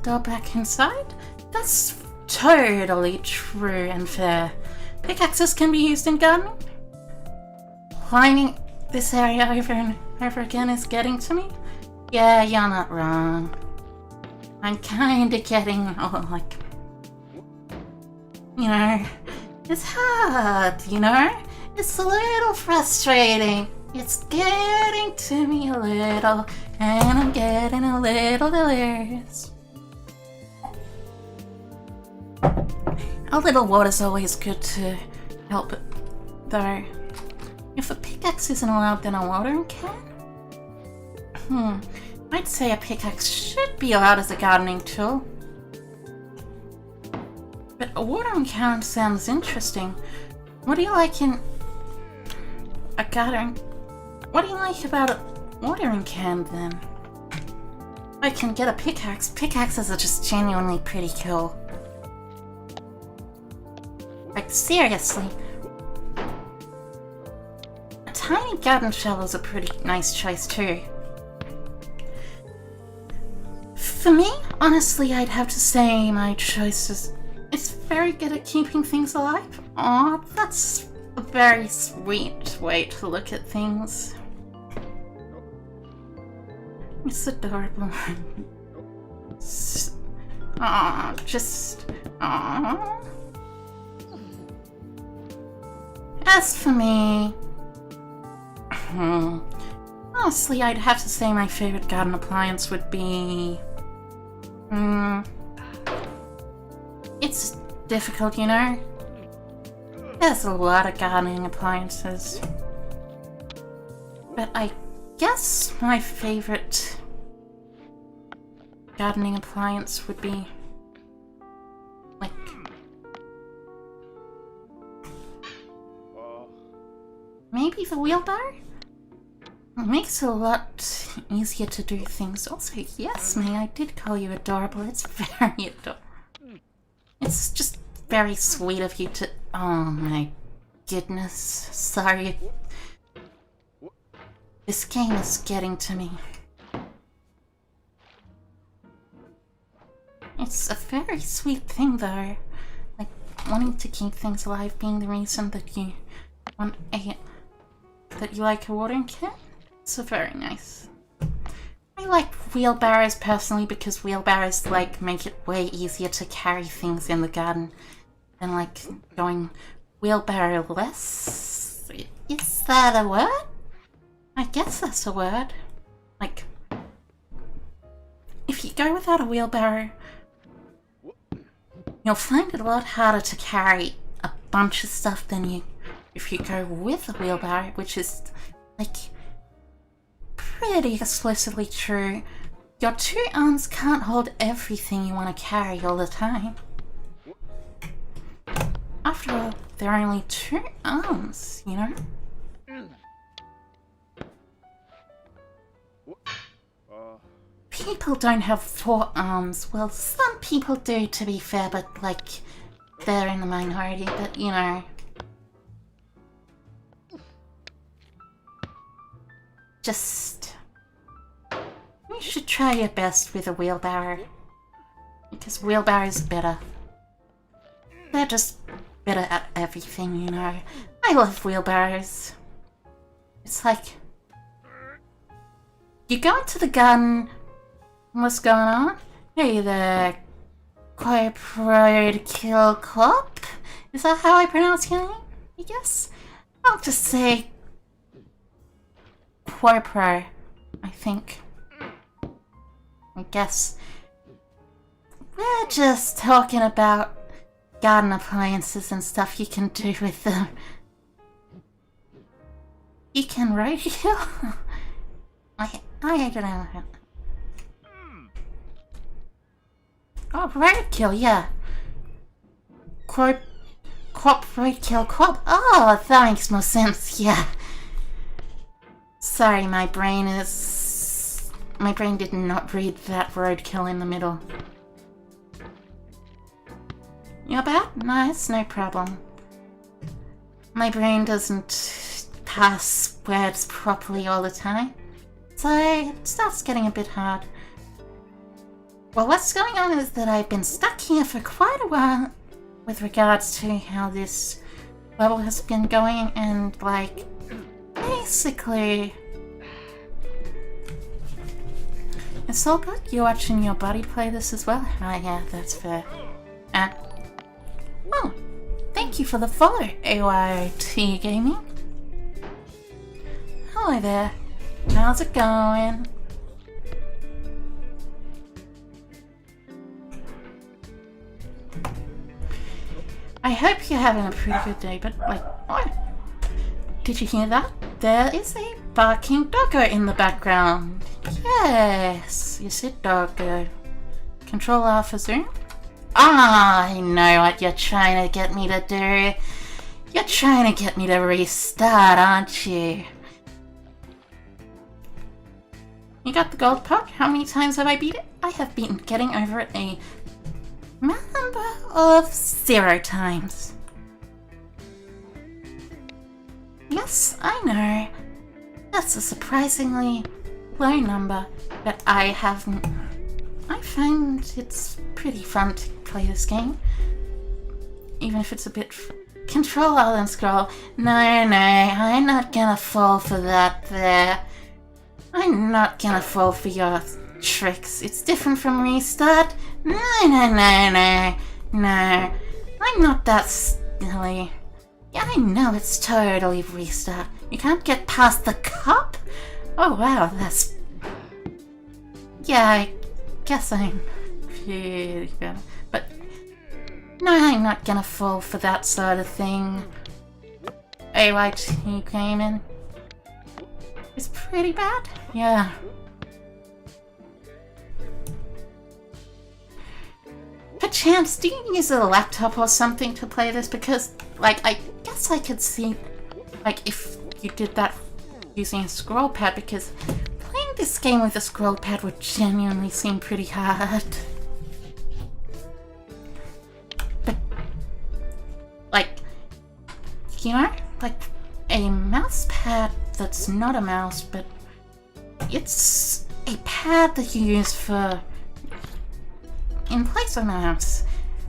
door back inside? That's totally true and fair. Pickaxes can be used in gardening. climbing this area over and over again is getting to me? Yeah, you're not wrong. I'm kinda getting all like... You know, it's hard, you know? It's a little frustrating. It's getting to me a little, and I'm getting a little delirious. A little water's always good to help it, though. If a pickaxe isn't allowed, then a watering can? I'd say a pickaxe should be allowed as a gardening tool. But a watering can sounds interesting. What do you like in a garden? What do you like about a watering can, then? I can get a pickaxe. Pickaxes are just genuinely pretty cool. Like, seriously. A tiny garden shovel's a pretty nice choice, too. For me, honestly, I'd have to say my choice is... It's very good at keeping things alive. Aw, that's a very sweet way to look at things. It's adorable. Aw, just... Aw. As for me... honestly, I'd have to say my favorite garden appliance would be... It's difficult, you know? There's a lot of gardening appliances. But I guess my favorite gardening appliance would be... like... maybe the wheelbarrow? It makes it a lot easier to do things. Also, yes, May, I did call you adorable. It's very adorable. It's just very sweet of you to... Oh my goodness. Sorry. This game is getting to me. It's a very sweet thing, though. Like, wanting to keep things alive being the reason that you want a... that you like a watering can. It's very nice. I like wheelbarrows personally because wheelbarrows like make it way easier to carry things in the garden than like going wheelbarrow-less. Is that a word? I guess that's a word. Like, if you go without a wheelbarrow, you'll find it a lot harder to carry a bunch of stuff than you if you go with a wheelbarrow, which is like pretty explicitly true. Your two arms can't hold everything you want to carry all the time. After all, there are only two arms, you know? People don't have four arms. Well, some people do, to be fair, but like, they're in the minority, but you know. Just... you should try your best with a wheelbarrow. Because wheelbarrows are better. They're just better at everything, you know. I love wheelbarrows. It's like... you go into the garden... what's going on? Hey there... Roadkill Cop? Is that how I pronounce your name? I guess? I'll just say... Quorpro, I think. I guess. We're just talking about garden appliances and stuff you can do with them. You can roadkill? I don't know. Oh, roadkill, yeah. Quop roadkill quop. Oh, that makes more sense, yeah. Sorry, my brain did not read that roadkill in the middle. You're bad? Nice, no problem. My brain doesn't pass words properly all the time, so it starts getting a bit hard. Well, what's going on is that I've been stuck here for quite a while with regards to how this level has been going, and like, basically, it's all good. You're watching your buddy play this as well? Ah, yeah, that's fair. Oh, thank you for the follow, AYT Gaming. Hello there. How's it going? I hope you're having a pretty good day, but like, what? Did you hear that? There is a barking doggo in the background. Yes, you said doggo. Control R for zoom. Ah, I know what you're trying to get me to do. You're trying to get me to restart, aren't you? You got the gold puck? How many times have I beat it? I have been getting over it a number of 0 times. Yes, I know. That's a surprisingly low number, but I find it's pretty fun to play this game. Even if it's a bit... Control Alt and scroll. No, I'm not gonna fall for that there. I'm not gonna fall for your tricks. It's different from restart. No. I'm not that silly. Yeah, I know it's totally restart. You can't get past the cup? Oh wow, that's... Yeah, I guess I'm pretty bad. But no, I'm not gonna fall for that sort of thing. AYT Gaming is pretty bad. Yeah. Perchance, do you use a laptop or something to play this? Because, like, I guess I could see, like, if you did that using a scroll pad, because playing this game with a scroll pad would genuinely seem pretty hard. But, like, you know, like, a mouse pad that's not a mouse, but it's a pad that you use for... in place of a mouse.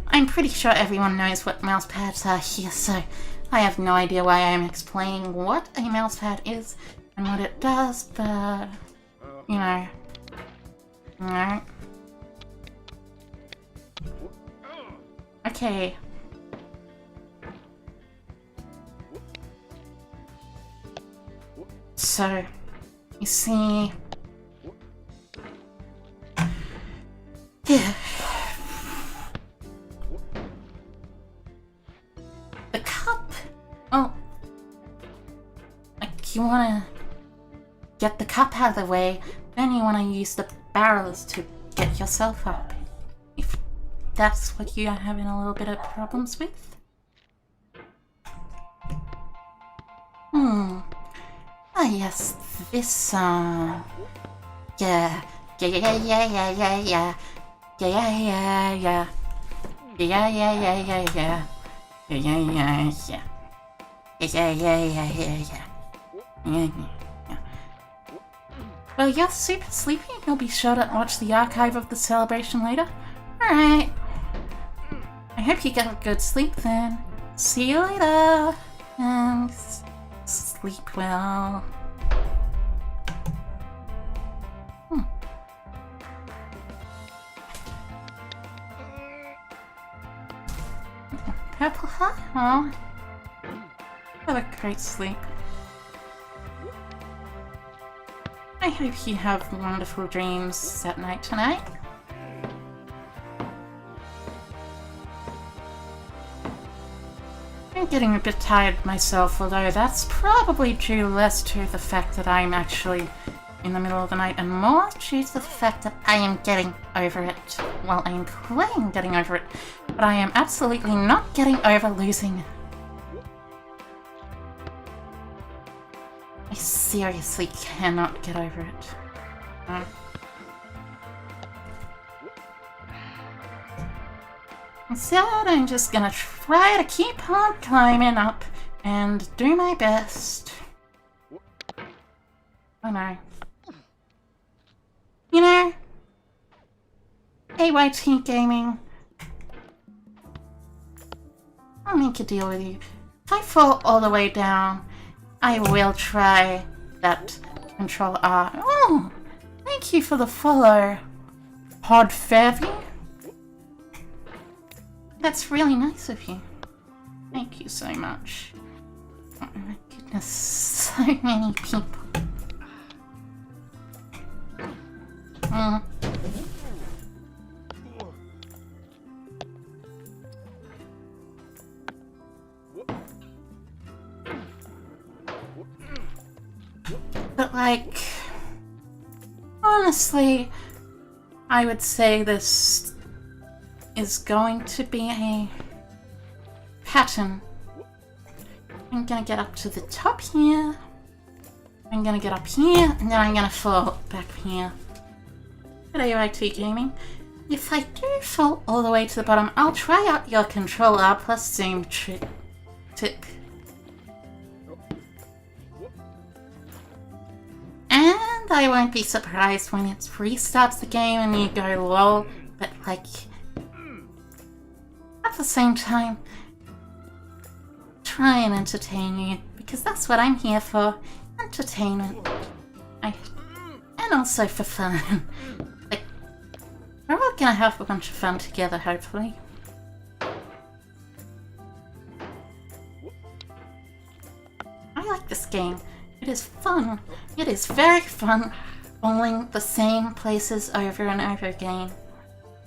I'm pretty sure everyone knows what mouse pads are here, so I have no idea why I'm explaining what a mouse pad is and what it does, but you know. Alright. Okay. So, you see... Yeah. The cup? Well, like, you wanna get the cup out of the way, then you wanna use the barrels to get yourself up. If that's what you're having a little bit of problems with. Ah yes, this song. Yeah. Yeah. Well, you're super sleepy. You'll be sure to watch the archive of the celebration later. Alright. I hope you get a good sleep then. See you later. And sleep well. Purple heart? Oh. Have a great sleep. I hope you have wonderful dreams that night tonight. I'm getting a bit tired myself, although that's probably due less to the fact that I'm actually in the middle of the night and more due to the fact that I am getting over it. Well, I am playing getting over it, but I am absolutely not getting over losing. I seriously cannot get over it. Instead, I'm just gonna try to keep on climbing up and do my best. Oh no. You know, AYT Gaming, I'll make a deal with you. If I fall all the way down, I will try that Control R. Oh, thank you for the follow, Pod Favy. That's really nice of you. Thank you so much. Oh my goodness, so many people. But like, honestly, I would say this is going to be a pattern. I'm gonna get up to the top here. I'm gonna get up here, and then I'm gonna fall back here. G'day, IT Gaming. If I do fall all the way to the bottom, I'll try out your Control R plus Zoom tip. And I won't be surprised when it restarts the game and you go lol, but like, at the same time, try and entertain you, because that's what I'm here for, entertainment. And also for fun. Like, we're all gonna have a bunch of fun together, hopefully. I like this game. It is fun. It is very fun falling the same places over and over again.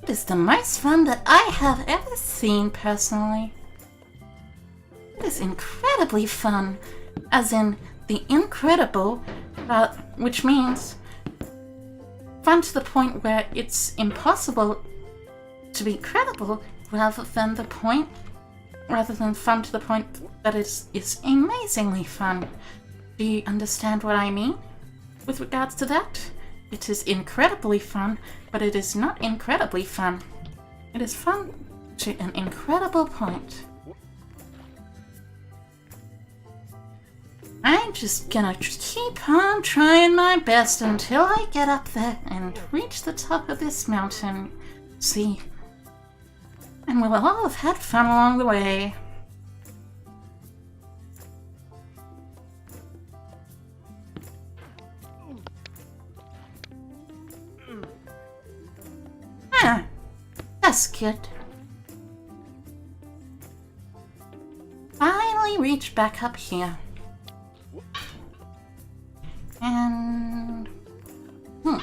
It is the most fun that I have ever seen personally. It is incredibly fun, as in the incredible, which means fun to the point where it's impossible to be credible, rather than fun to the point that it is amazingly fun. Do you understand what I mean? With regards to that, it is incredibly fun, but it is not incredibly fun. It is fun to an incredible point. I'm just gonna keep on trying my best until I get up there and reach the top of this mountain. See? And we'll all have had fun along the way. Ah, that's good. Finally reached back up here. And no.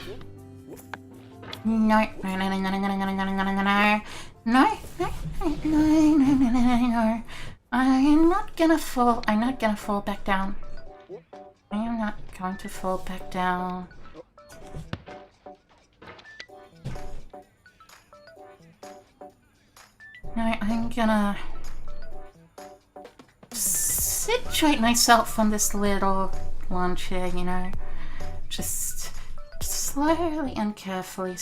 I'm not gonna fall. I'm not gonna fall back down. I am not going to fall back down. No, I'm gonna situate myself on this little lawn chair, you know, just slowly and carefully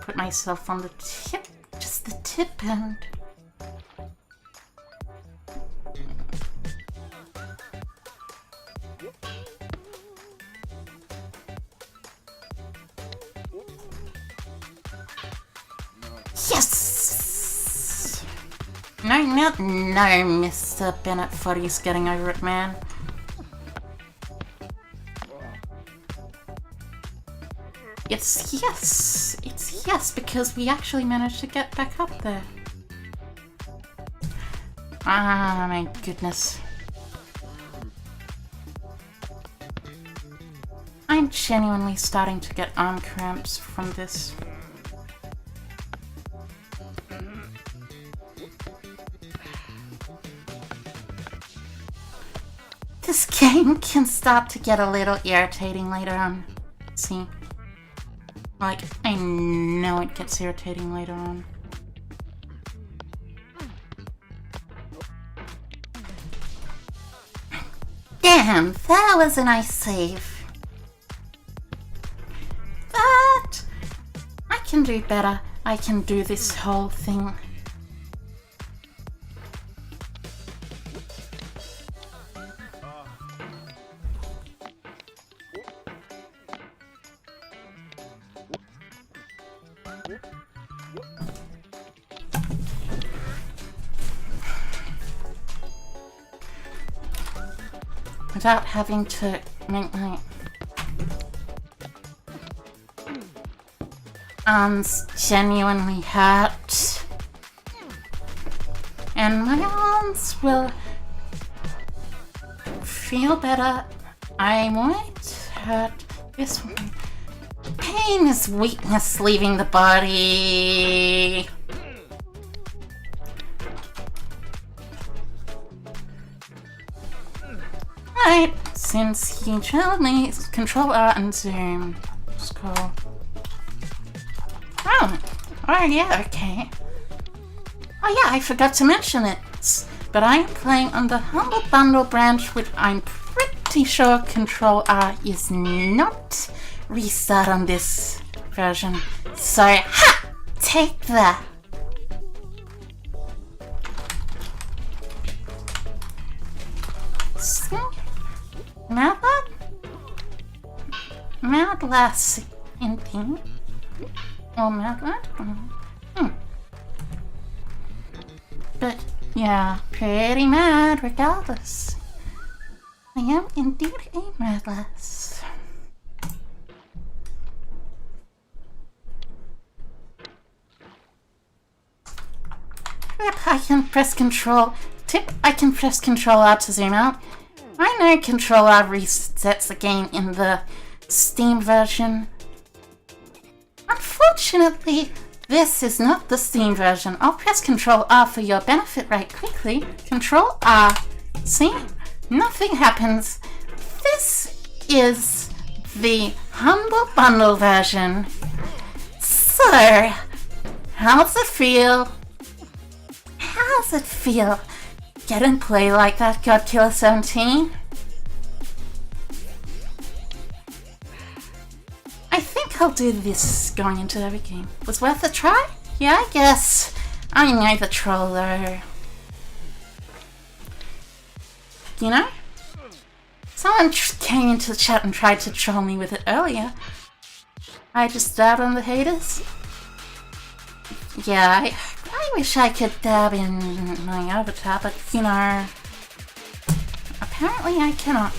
put myself on the tip, just the tip end. Yes! No, Mr. Bennett Foddy's getting over it, man. It's yes, because we actually managed to get back up there. Ah, my goodness. I'm genuinely starting to get arm cramps from this. This game can start to get a little irritating later on. See? Like, I know it gets irritating later on. Damn, that was a nice save. But I can do better. I can do this whole thing. without having to make my arms genuinely hurt. And my arms will feel better. I won't hurt this one. Pain is weakness leaving the body. Right, since he told me Control R and Zoom. Just call. Oh yeah, okay. Oh yeah, I forgot to mention it. But I am playing on the Humble Bundle branch, which I'm pretty sure Control R is not restart on this version. So, ha! Take that! Mad lass in thing. Or mad lad? But yeah, pretty mad regardless. I am indeed a mad lass. Yep, I can press Control. Tip, I can press Control R to zoom out. I know Control R resets the game in the Steam version. Unfortunately, this is not the Steam version. I'll press Control R for your benefit right quickly. Control R. See? Nothing happens. This is the Humble Bundle version. So, how's it feel? How's it feel? Get and play like that, Godkiller 17? I think I'll do this going into every game. Was worth a try? Yeah, I guess. I know the troll though. You know? Someone came into the chat and tried to troll me with it earlier. I just dabbed on the haters. Yeah, I wish I could dab in my avatar, but you know, apparently I cannot.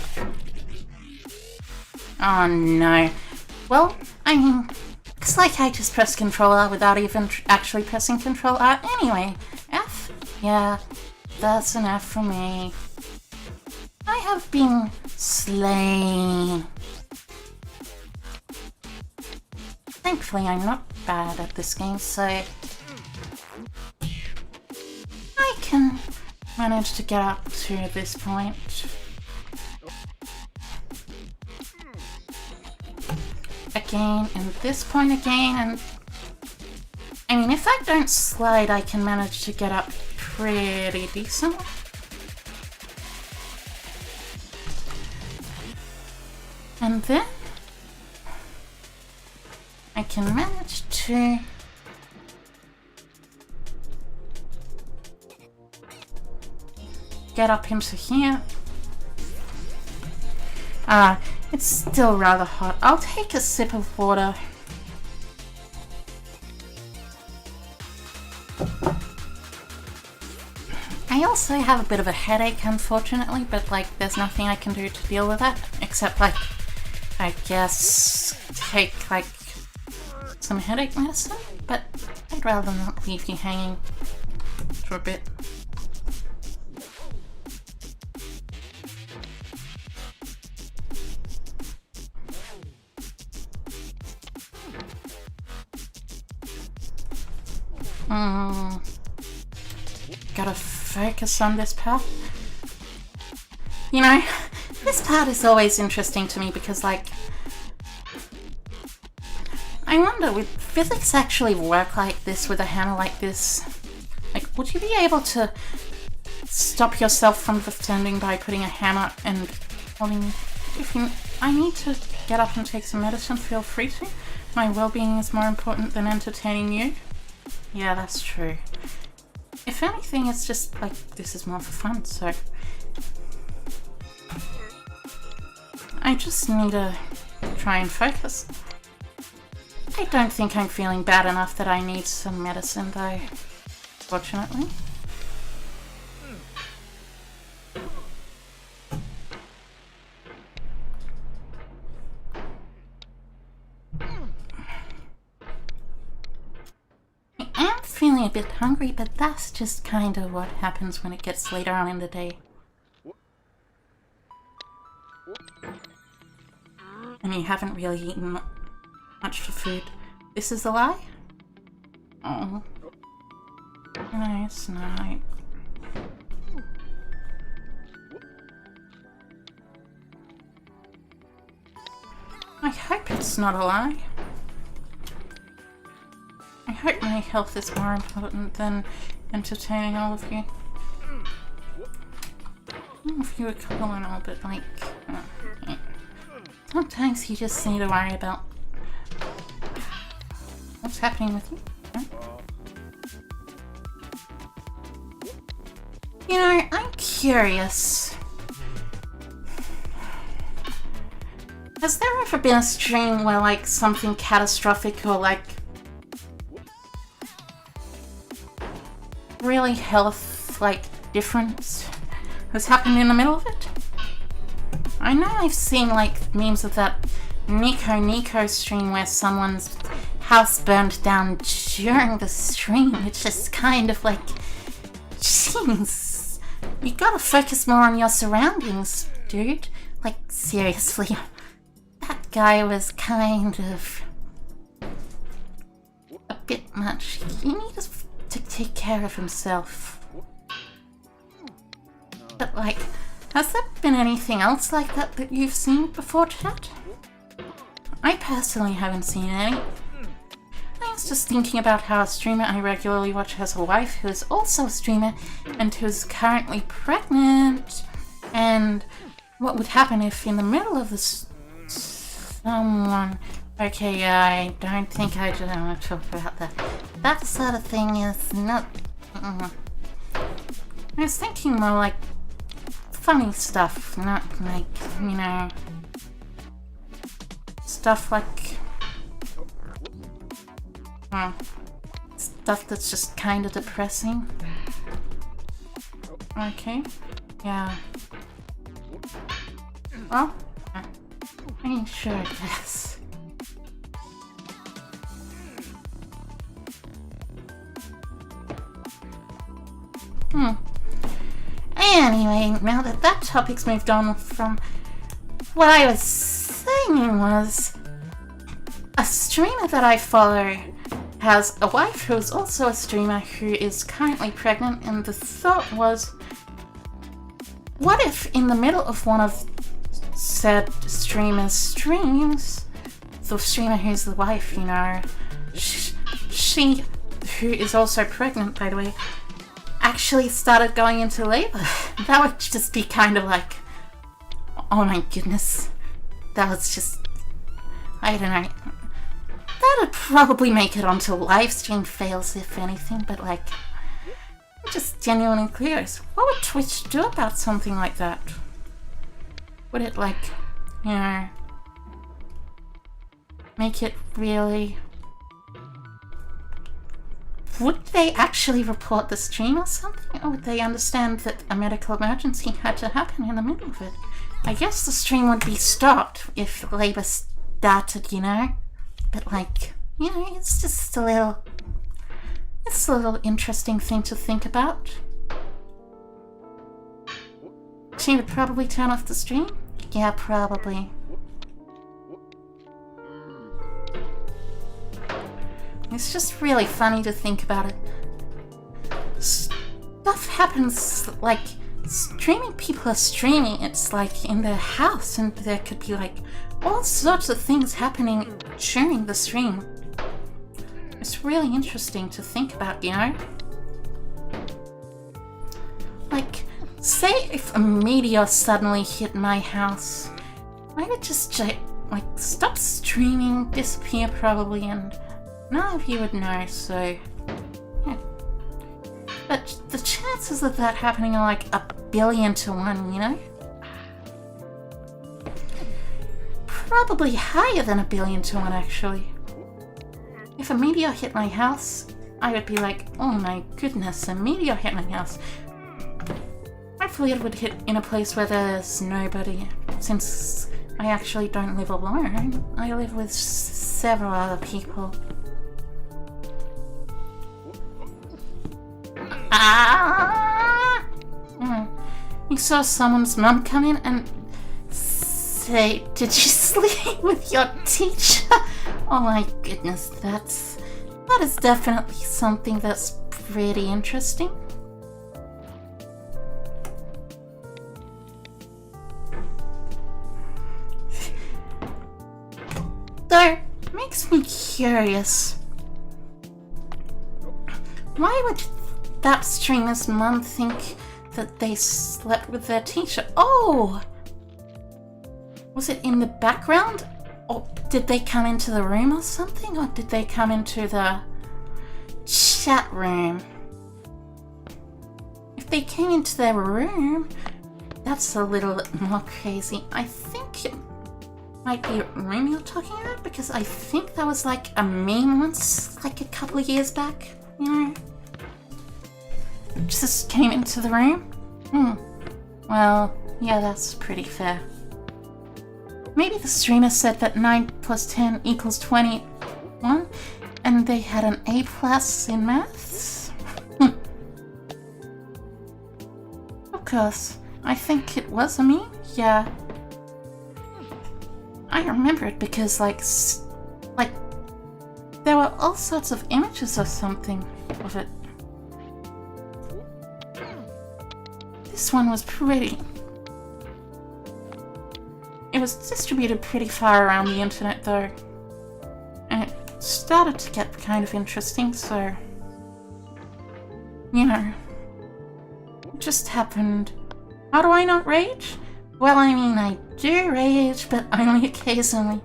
Oh no. Well, I mean, looks like I just pressed Control R without even actually pressing Control R anyway. F? Yeah, that's an F for me. I have been slain. Thankfully, I'm not bad at this game, so I can manage to get up to this point. Again, and this point again, and I mean, if I don't slide, I can manage to get up pretty decent. And then I can manage to get up into here. It's still rather hot. I'll take a sip of water. I also have a bit of a headache, unfortunately, but like there's nothing I can do to deal with that, except like, I guess, take like some headache medicine, but I'd rather not leave you hanging for a bit. Gotta focus on this part. You know, this part is always interesting to me because, like, I wonder, would physics actually work like this with a hammer like this? Like, would you be able to stop yourself from defending by putting a hammer and holding? If you, I need to get up and take some medicine, feel free to. My well-being is more important than entertaining you. Yeah, that's true. If anything, it's just like, this is more for fun, so I just need to try and focus. I don't think I'm feeling bad enough that I need some medicine though, fortunately. feeling a bit hungry, but that's just kind of what happens when it gets later on in the day. And you haven't really eaten much food. This is a lie? Oh. No, it's not. I hope it's not a lie. I hope my health is more important than entertaining all of you. If you were cool and all, but like... sometimes you just need to worry about what's happening with you. Huh? You know, I'm curious. Has there ever been a stream where like something catastrophic or like really health like difference has happened in the middle of it? I know I've seen like memes of that Nico stream where someone's house burned down during the stream. It's just kind of like, jeez, you gotta focus more on your surroundings, dude. Like, seriously, that guy was kind of a bit much. He needs to take care of himself. But like, has there been anything else like that that you've seen before, chat? I personally haven't seen any. I was just thinking about how a streamer I regularly watch has a wife who is also a streamer and who's currently pregnant, and what would happen if in the middle of this someone... Okay, I don't think I just want to talk about that. That sort of thing is not... I was thinking more like funny stuff, not like, you know, stuff like, stuff that's just kind of depressing. Okay, yeah. Well, I'm sure it is. Anyway, now that that topic's moved on from what I was saying was, a streamer that I follow has a wife who is also a streamer who is currently pregnant, and the thought was, what if in the middle of one of said streamer's streams, the streamer who's the wife, you know, she who is also pregnant, by the way, actually started going into labor. That would just be kind of like, oh my goodness, that was just, I don't know, that would probably make it onto livestream fails if anything, but like, I'm just genuinely curious, what would Twitch do about something like that? Would it like, you know, make it really... Would they actually report the stream or something? Or would they understand that a medical emergency had to happen in the middle of it? I guess the stream would be stopped if labor started, you know? But like, you know, it's just a little... It's a little interesting thing to think about. She would probably turn off the stream? Yeah, probably. It's just really funny to think about it. Stuff happens, like, streaming people are streaming, it's like in their house, and there could be like all sorts of things happening during the stream. It's really interesting to think about, you know? Like, say if a meteor suddenly hit my house, I would just, like, stop streaming, disappear probably, and none of you would know, so yeah. But the chances of that happening are like 1,000,000,000 to 1, you know? Probably higher than 1,000,000,000 to 1, actually. If a meteor hit my house, I would be like, oh my goodness, a meteor hit my house. Hopefully it would hit in a place where there's nobody, since I actually don't live alone. I live with several other people. Ah! You saw someone's mum come in and say, "Did you sleep with your teacher?" Oh my goodness, that is definitely something that's pretty interesting. Though, makes me curious. Why would that streamer's mum think that they slept with their teacher? Oh! Was it in the background? Or did they come into the room or something? Or did they come into the chat room? If they came into their room, that's a little more crazy. I think it might be a room you're talking about, because I think that was like a meme once, like a couple of years back, you know? Just came into the room? Well, yeah, that's pretty fair. Maybe the streamer said that 9 plus 10 equals 21, and they had an A+ in maths? Of course, I think it was a meme, yeah. I remember it because, like, there were all sorts of images or something of it. This one was pretty. It was distributed pretty far around the internet though. And it started to get kind of interesting, so... You know. It just happened. How do I not rage? Well, I mean, I do rage, but only occasionally.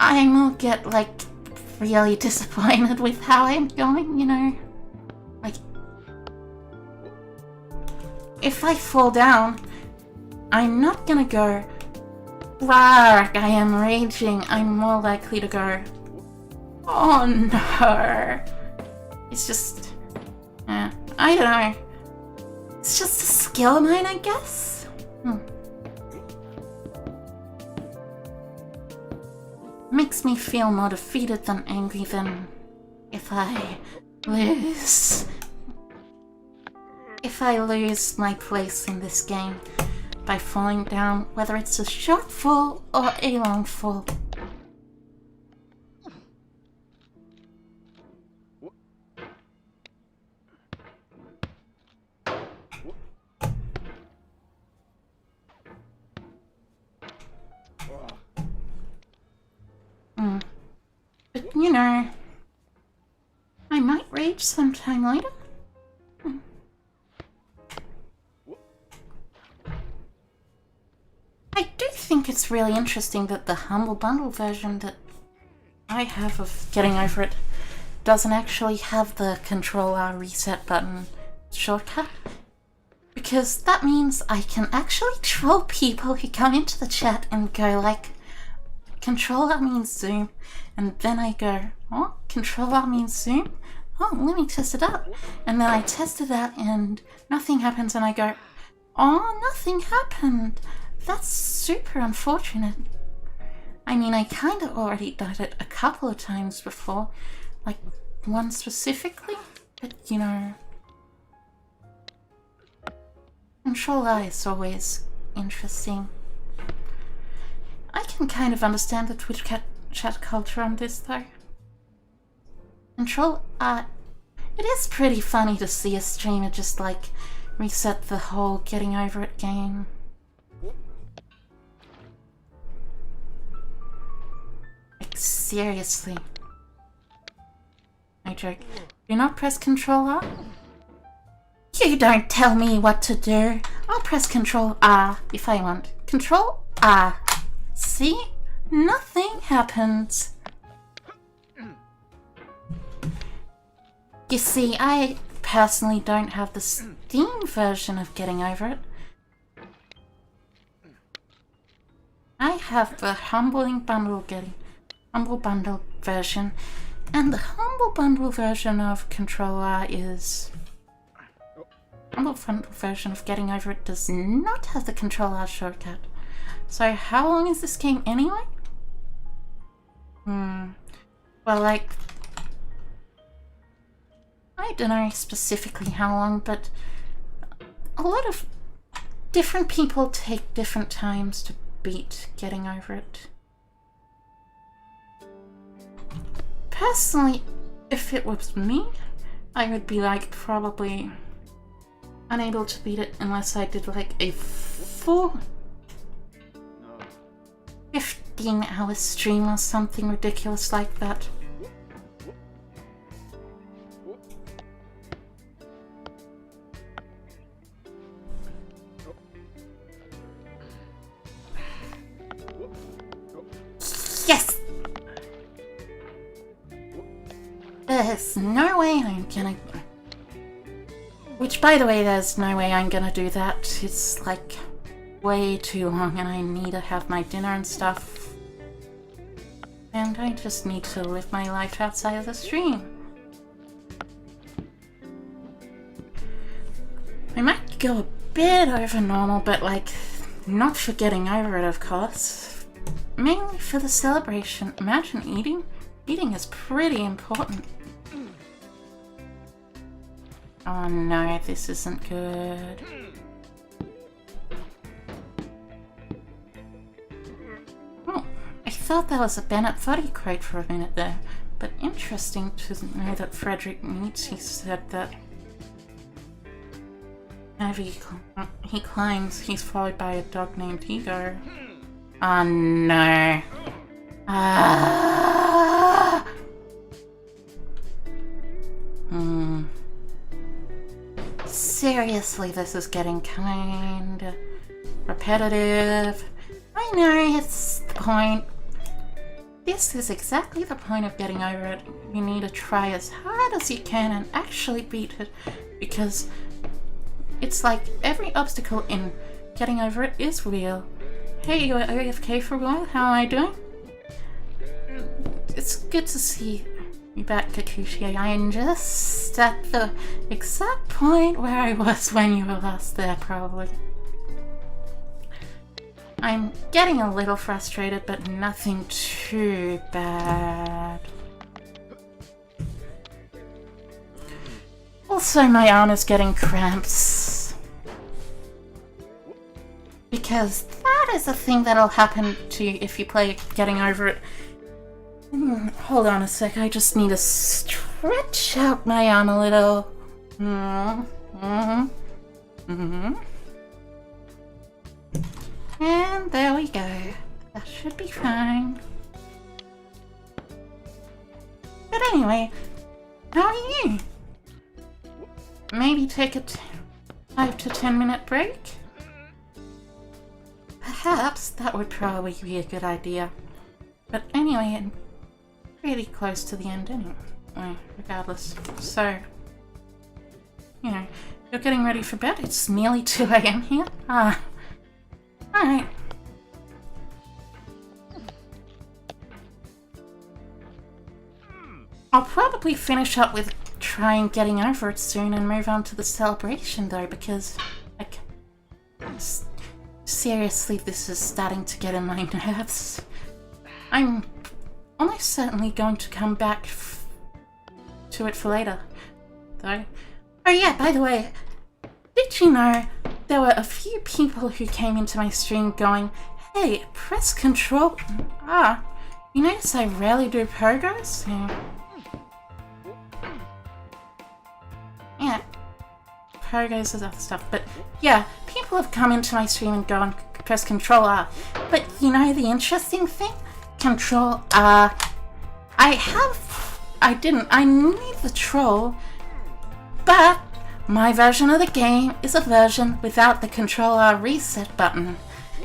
I will get, like, really disappointed with how I'm going, you know? Like, if I fall down, I'm not gonna go, "Rark, I am raging." I'm more likely to go, "Oh no." It's just, I don't know. It's just a skill of mine, I guess. Makes me feel more defeated than angry than if I lose. If I lose my place in this game by falling down, whether it's a short fall or a long fall. But you know, I might rage sometime later. I do think it's really interesting that the Humble Bundle version that I have of Getting Over It doesn't actually have the Control-R reset button shortcut. Because that means I can actually troll people who come into the chat and go like, Control-R means zoom, and then I go, oh, Control-R means zoom? Oh, let me test it out. And then I test it out and nothing happens, and I go, oh, nothing happened. That's super unfortunate. I mean, I kind of already did it a couple of times before, like one specifically, but you know, Control-R is always interesting. I can kind of understand the Twitch chat culture on this though. Control-R, it is pretty funny to see a streamer just like reset the whole Getting Over It game. Like, seriously. No joke. Do not press Control-R? You don't tell me what to do. I'll press Control-R if I want. Control-R. See? Nothing happens. You see, I personally don't have the Steam version of Getting Over It. I have the Humble Bundle version, and the Humble Bundle version of Control-R is... Humble Bundle version of Getting Over It does not have the Control-R shortcut. So how long is this game anyway? Well, like... I I don't know specifically how long, but a lot of different people take different times to beat getting over it. Personally, if it was me, I would be like probably unable to beat it unless I did like a full 15-hour stream or something ridiculous like that. Yes! There's no way I'm gonna... Which, by the way, there's no way I'm gonna do that. It's like way too long and I need to have my dinner and stuff. And I just need to live my life outside of the stream. I might go a bit over normal, but like, not for getting over it, of course. Mainly for the celebration. Imagine eating. Eating is pretty important. Oh no, this isn't good. Oh, I thought that was a Bennett Foddy quote for a minute there, but interesting to know that Frederick Nietzsche said that whenever he climbs, he's followed by a dog named Ego. Oh no. Ah! Seriously, this is getting kind repetitive. I know, it's the point. This is exactly the point of getting over it. You need to try as hard as you can and actually beat it, because it's like every obstacle in getting over it is real. Hey, you were AFK for a while, how am I doing? It's good to see you back, Kikuchi. I am just at the exact point where I was when you were last there, probably. I'm getting a little frustrated, but nothing too bad. Also, my arm is getting cramps. Because that is a thing that'll happen to you if you play getting over it. Hold on a sec, I just need to stretch out my arm a little. And there we go. That should be fine. But anyway, how are you? Maybe take a 5 to 10 minute break? Perhaps that would probably be a good idea. But anyway, I'm pretty close to the end anyway, regardless. So, you know, you're getting ready for bed? It's nearly 2 AM here? Ah. Alright. I'll probably finish up with trying getting over it soon and move on to the celebration though, because, like, seriously, this is starting to get in my nerves. I'm almost certainly going to come back to it for later, though. Oh yeah, by the way, did you know there were a few people who came into my stream going, hey, press control. Ah, you notice I rarely do pogos? Yeah, pogos is other stuff, but yeah, people have come into my stream and gone, press control R. But you know the interesting thing? Control R. I need the troll, but my version of the game is a version without the Control R reset button.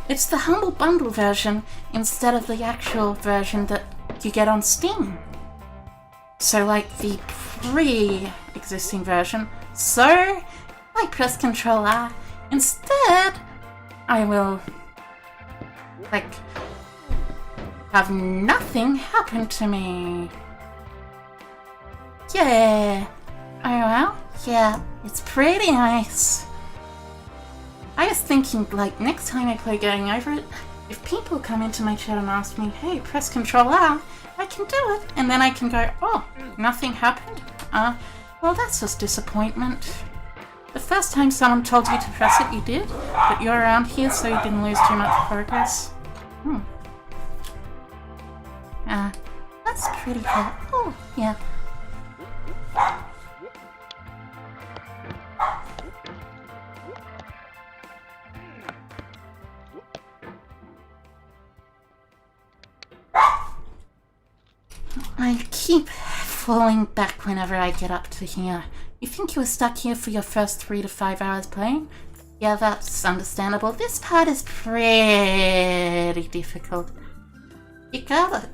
It's the Humble Bundle version instead of the actual version that you get on Steam. So like the pre-existing version. So I press Control R. Instead, I will like have nothing happen to me. Yeah. Oh well, yeah, it's pretty nice. I was thinking, like, next time I play Getting Over It, if people come into my chat and ask me, hey, press Control R, I can do it. And then I can go, oh, nothing happened? Well, that's just disappointment. The first time someone told you to press it, you did, but you're around here so you didn't lose too much progress. That's pretty cool. Oh, yeah. I keep falling back whenever I get up to here. You think you were stuck here for your first 3 to 5 hours playing? Yeah, that's understandable. This part is pretty difficult. You gotta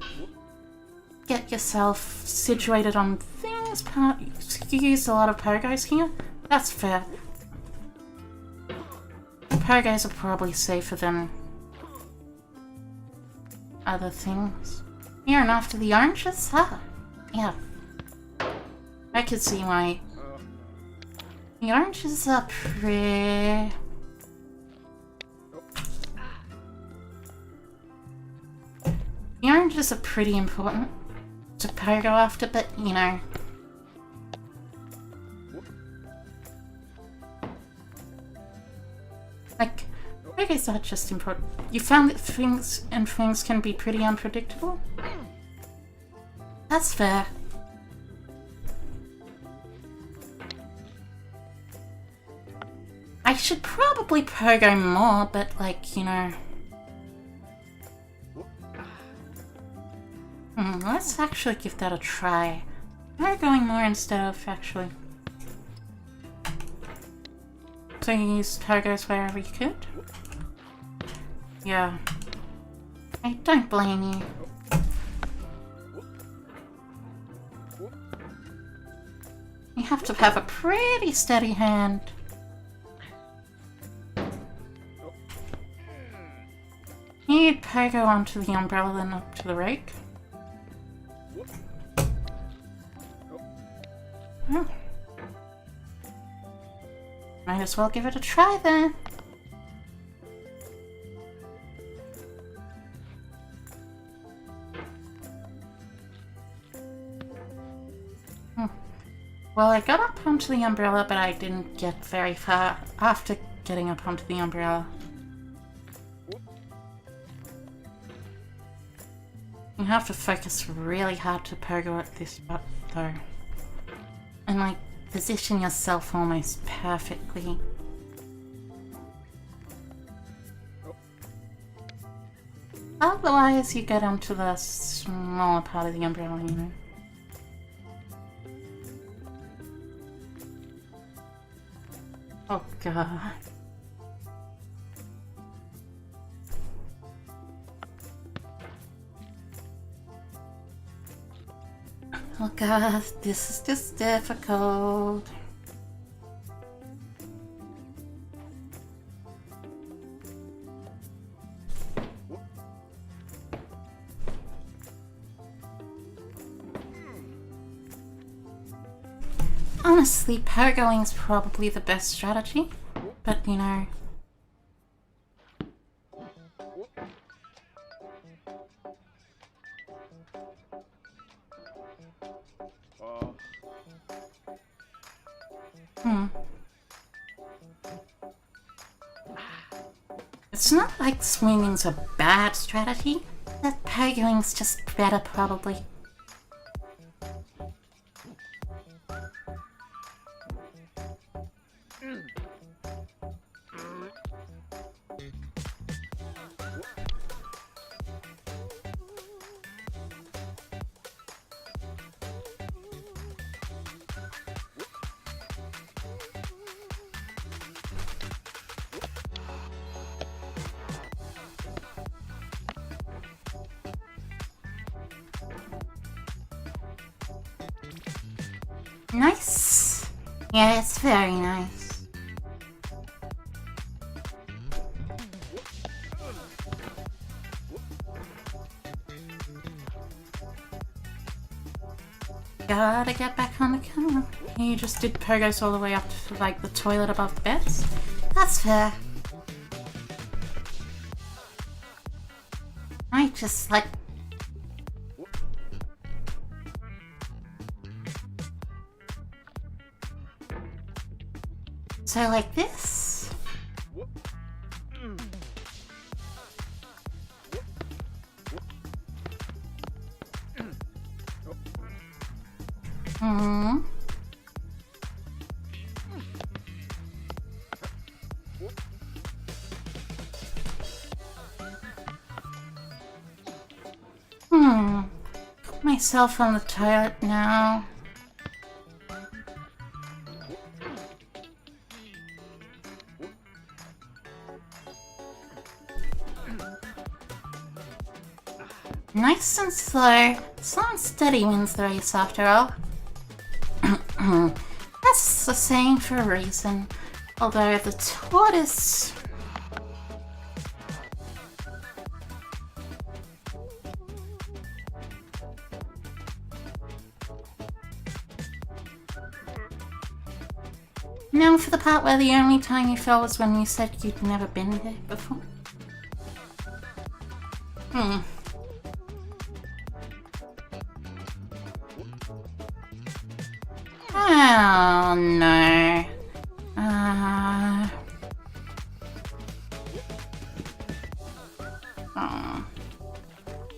get yourself situated on things. You use a lot of pogos here. That's fair. Pogos are probably safer than other things. Here and after the oranges? Huh. Yeah. I could see why. The oranges are pretty... The oranges are pretty important to pogo after, but you know. Like, pogos are just important. You found that things can be pretty unpredictable? That's fair. I should probably pogo more, but like, you know. Let's actually give that a try. Pogoing more instead of actually. So you used pogos wherever you could? Yeah. I don't blame you. You have to have a pretty steady hand. You'd pogo onto the umbrella and up to the rake. Oh. Might as well give it a try then. Well, I got up onto the umbrella, but I didn't get very far after getting up onto the umbrella. You have to focus really hard to pogo at this spot, though. And, like, position yourself almost perfectly. Otherwise, you get onto the smaller part of the umbrella, you know. Oh god. Oh god, this is just difficult. Honestly, pogoing is probably the best strategy, but you know. It's not like swinging's a bad strategy, that pogoing's just better probably. Nice. Yeah, it's very nice. Gotta get back on the camera. You just did pogos all the way up to like the toilet above the beds? That's fair. I just like... So like this. Hmm. Put myself on the toilet now. Nice and slow. Slow and steady wins the race after all. That's the saying for a reason. Although the tortoise... Now for the part where the only time you fell was when you said you'd never been there before. Oh no. Oh.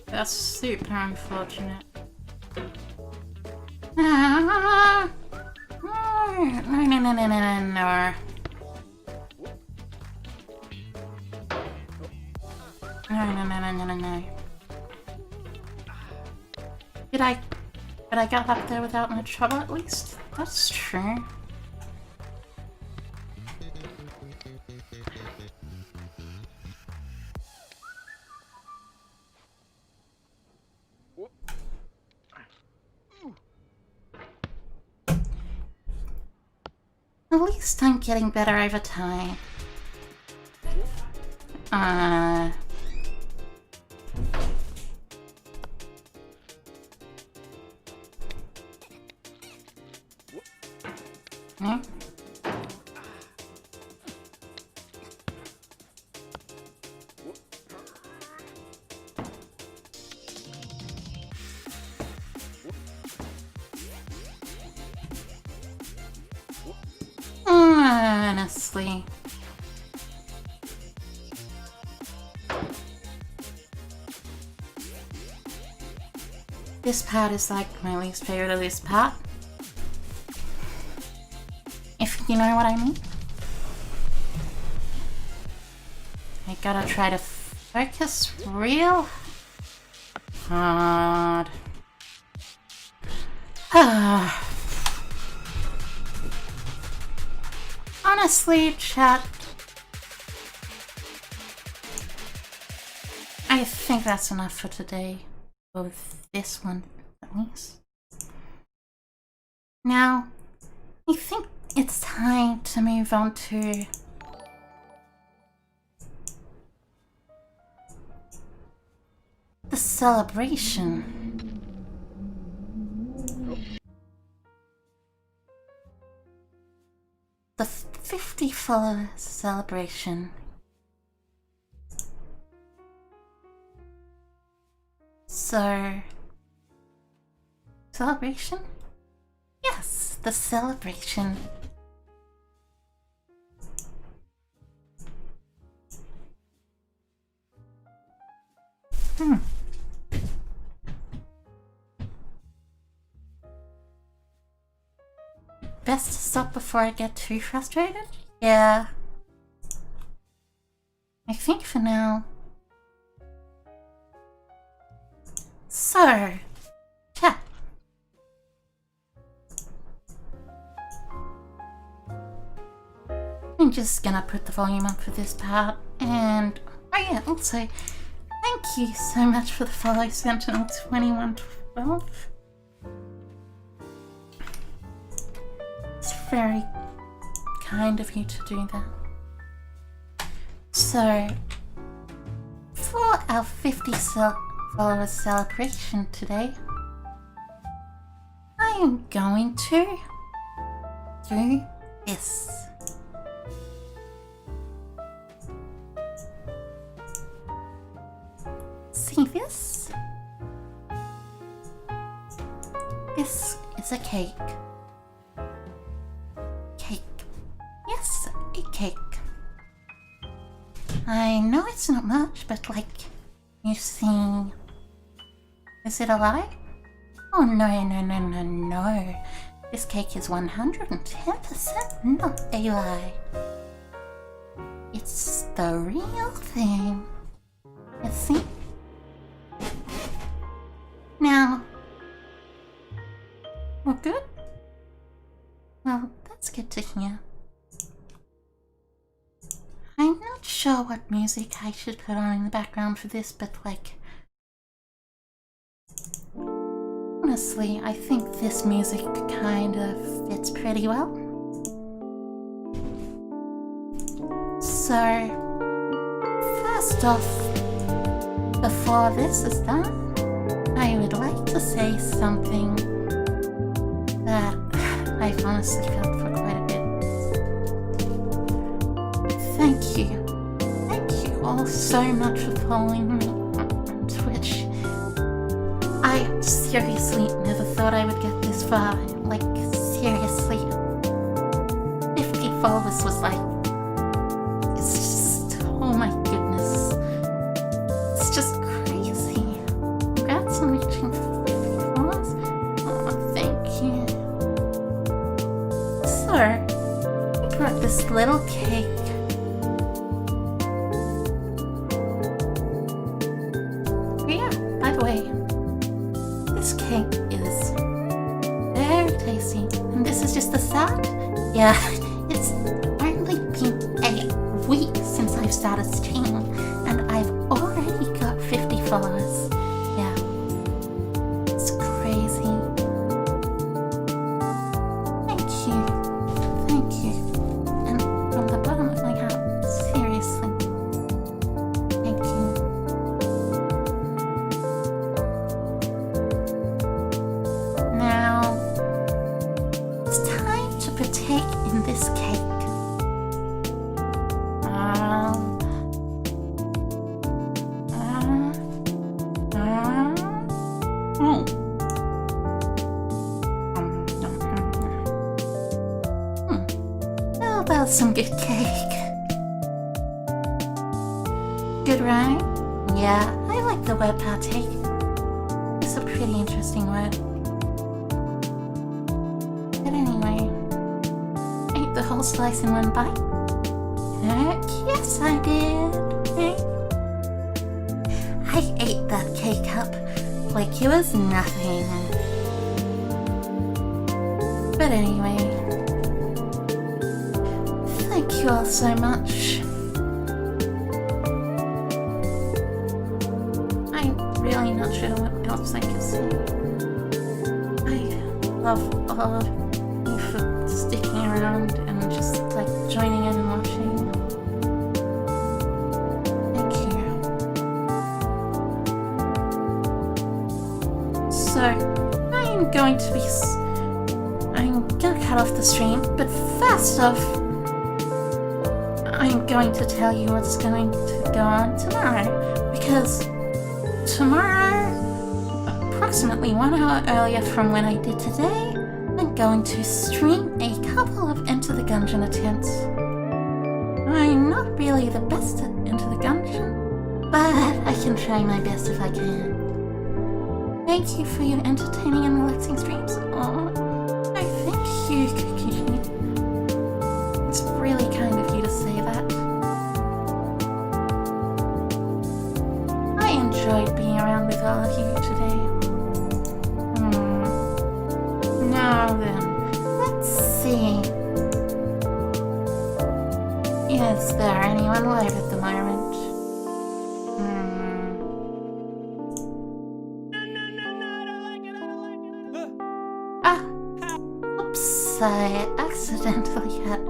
That's super unfortunate. No. No. Did I get up there without much trouble at least? That's true. At least I'm getting better over time. Hmm? Honestly. This part is like my least favorite of this part. If you know what I mean. I gotta try to focus real hard. Honestly, chat, I think that's enough for today. With this one, at least. Now, I think it's time to move on to the celebration. The 50 followers celebration. So, celebration? Yes, the celebration. Best to stop before I get too frustrated? Yeah. I think for now. So, chat. I'm just gonna put the volume up for this part, and oh yeah, also, thank you so much for the follow, Sentinel2112. It's very kind of you to do that. So, for our 50 followers celebration today, I am going to do this. See this? This is a cake. Cake. Yes, cake. I know it's not much, but like, you see... Is it a lie? Oh no. This cake is 110% not a lie. It's the real thing. You see? Now... All good? Well, that's good to hear. I'm not sure what music I should put on in the background for this, but like... Honestly, I think this music kind of fits pretty well. So, first off, before this is done, I would like to say something that I've honestly felt for quite a bit. Thank you. Thank you all so much for following me on Twitch. I seriously never thought I would get this far. Like, seriously. 50 followers was like... It's just... Oh my goodness. It's just crazy. Congrats on reaching 50 followers. Oh, thank you. So, I brought this little cake. Yeah, by the way, this cake is very tasty, and this is just the start. Yeah, it's only been a week since I've started streaming, and I've already got 50 followers. Yeah, it's crazy. Thank you, and from the bottom of my heart, seriously, thank you. Now, it's time to partake in this cake. How about some good cake? Good, right? Yeah, I like the word partake. It's a pretty interesting word. But anyway, I ate the whole slice in one bite. Heck yes, I did. I ate that cake up like it was nothing. But anyway, thank you all so much. I'm really not sure what else I can say. I love all of you for sticking around and just like joining in and watching. Thank you. So, I'm going to cut off the stream, but first off, I'm going to tell you what's going to go on tomorrow, because tomorrow, approximately 1 hour earlier from when I did today, I'm going to stream a couple of Enter the Gungeon attempts. I'm not really the best at Enter the Gungeon, but I can try my best if I can. Thank you for your entertaining and relaxing streams. Aw, I thank you, Cookie. It's really kind of you to say that. I enjoyed being around with all of you today. Now then, let's see. Is there anyone live at the moment? Oops, I accidentally had...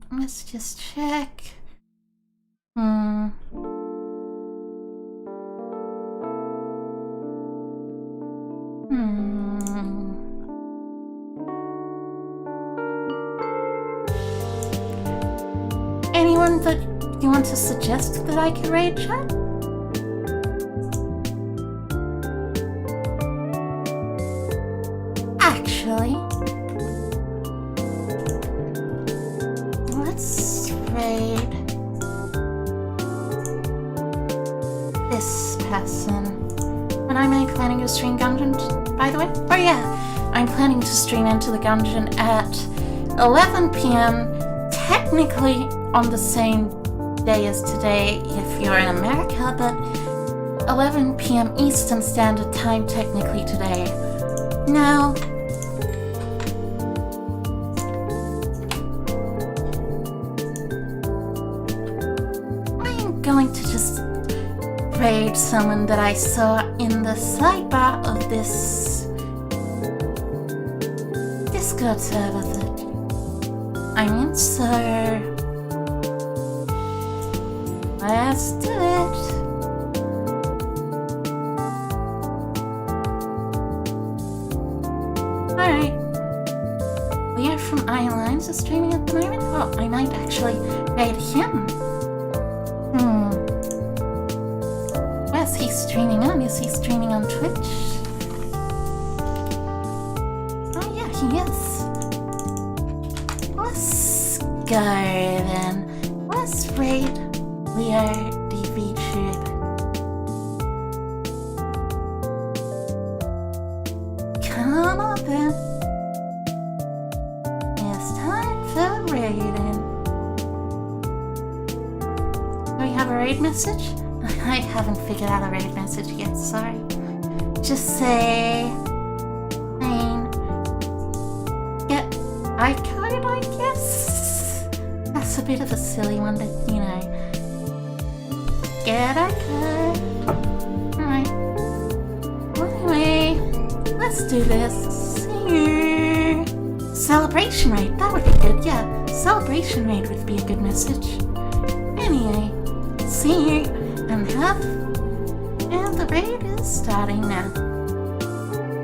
Let's just check. Anyone that you want to suggest that I could raid chat? actually. Let's raid this person. When am I planning to stream Gungeon, by the way? Oh yeah, I'm planning to stream into the Gungeon at 11 p.m. technically on the same day as today if you're in America, but 11 p.m. Eastern Standard Time technically today. Now, I'm going to just raid someone that I saw in the sidebar of this Discord server that I'm in, so let's do it. Alright. Leo from Iron Lines is streaming at the moment. Oh, I might actually raid him. Where's he streaming on? Is he streaming on Twitch? Oh yeah, he is. Let's go then. Let's raid Leo VTuber. Come on then. It's time for raiding. Do we have a raid message? I haven't figured out a raid message yet, sorry. Just say... get iCode, I guess? That's a bit of a silly one, but you know. Get iCode. Alright. Well, anyway, let's do this. See you. Celebration raid, that would be good, yeah. Celebration raid would be a good message. Anyway, see you. And the raid is starting now.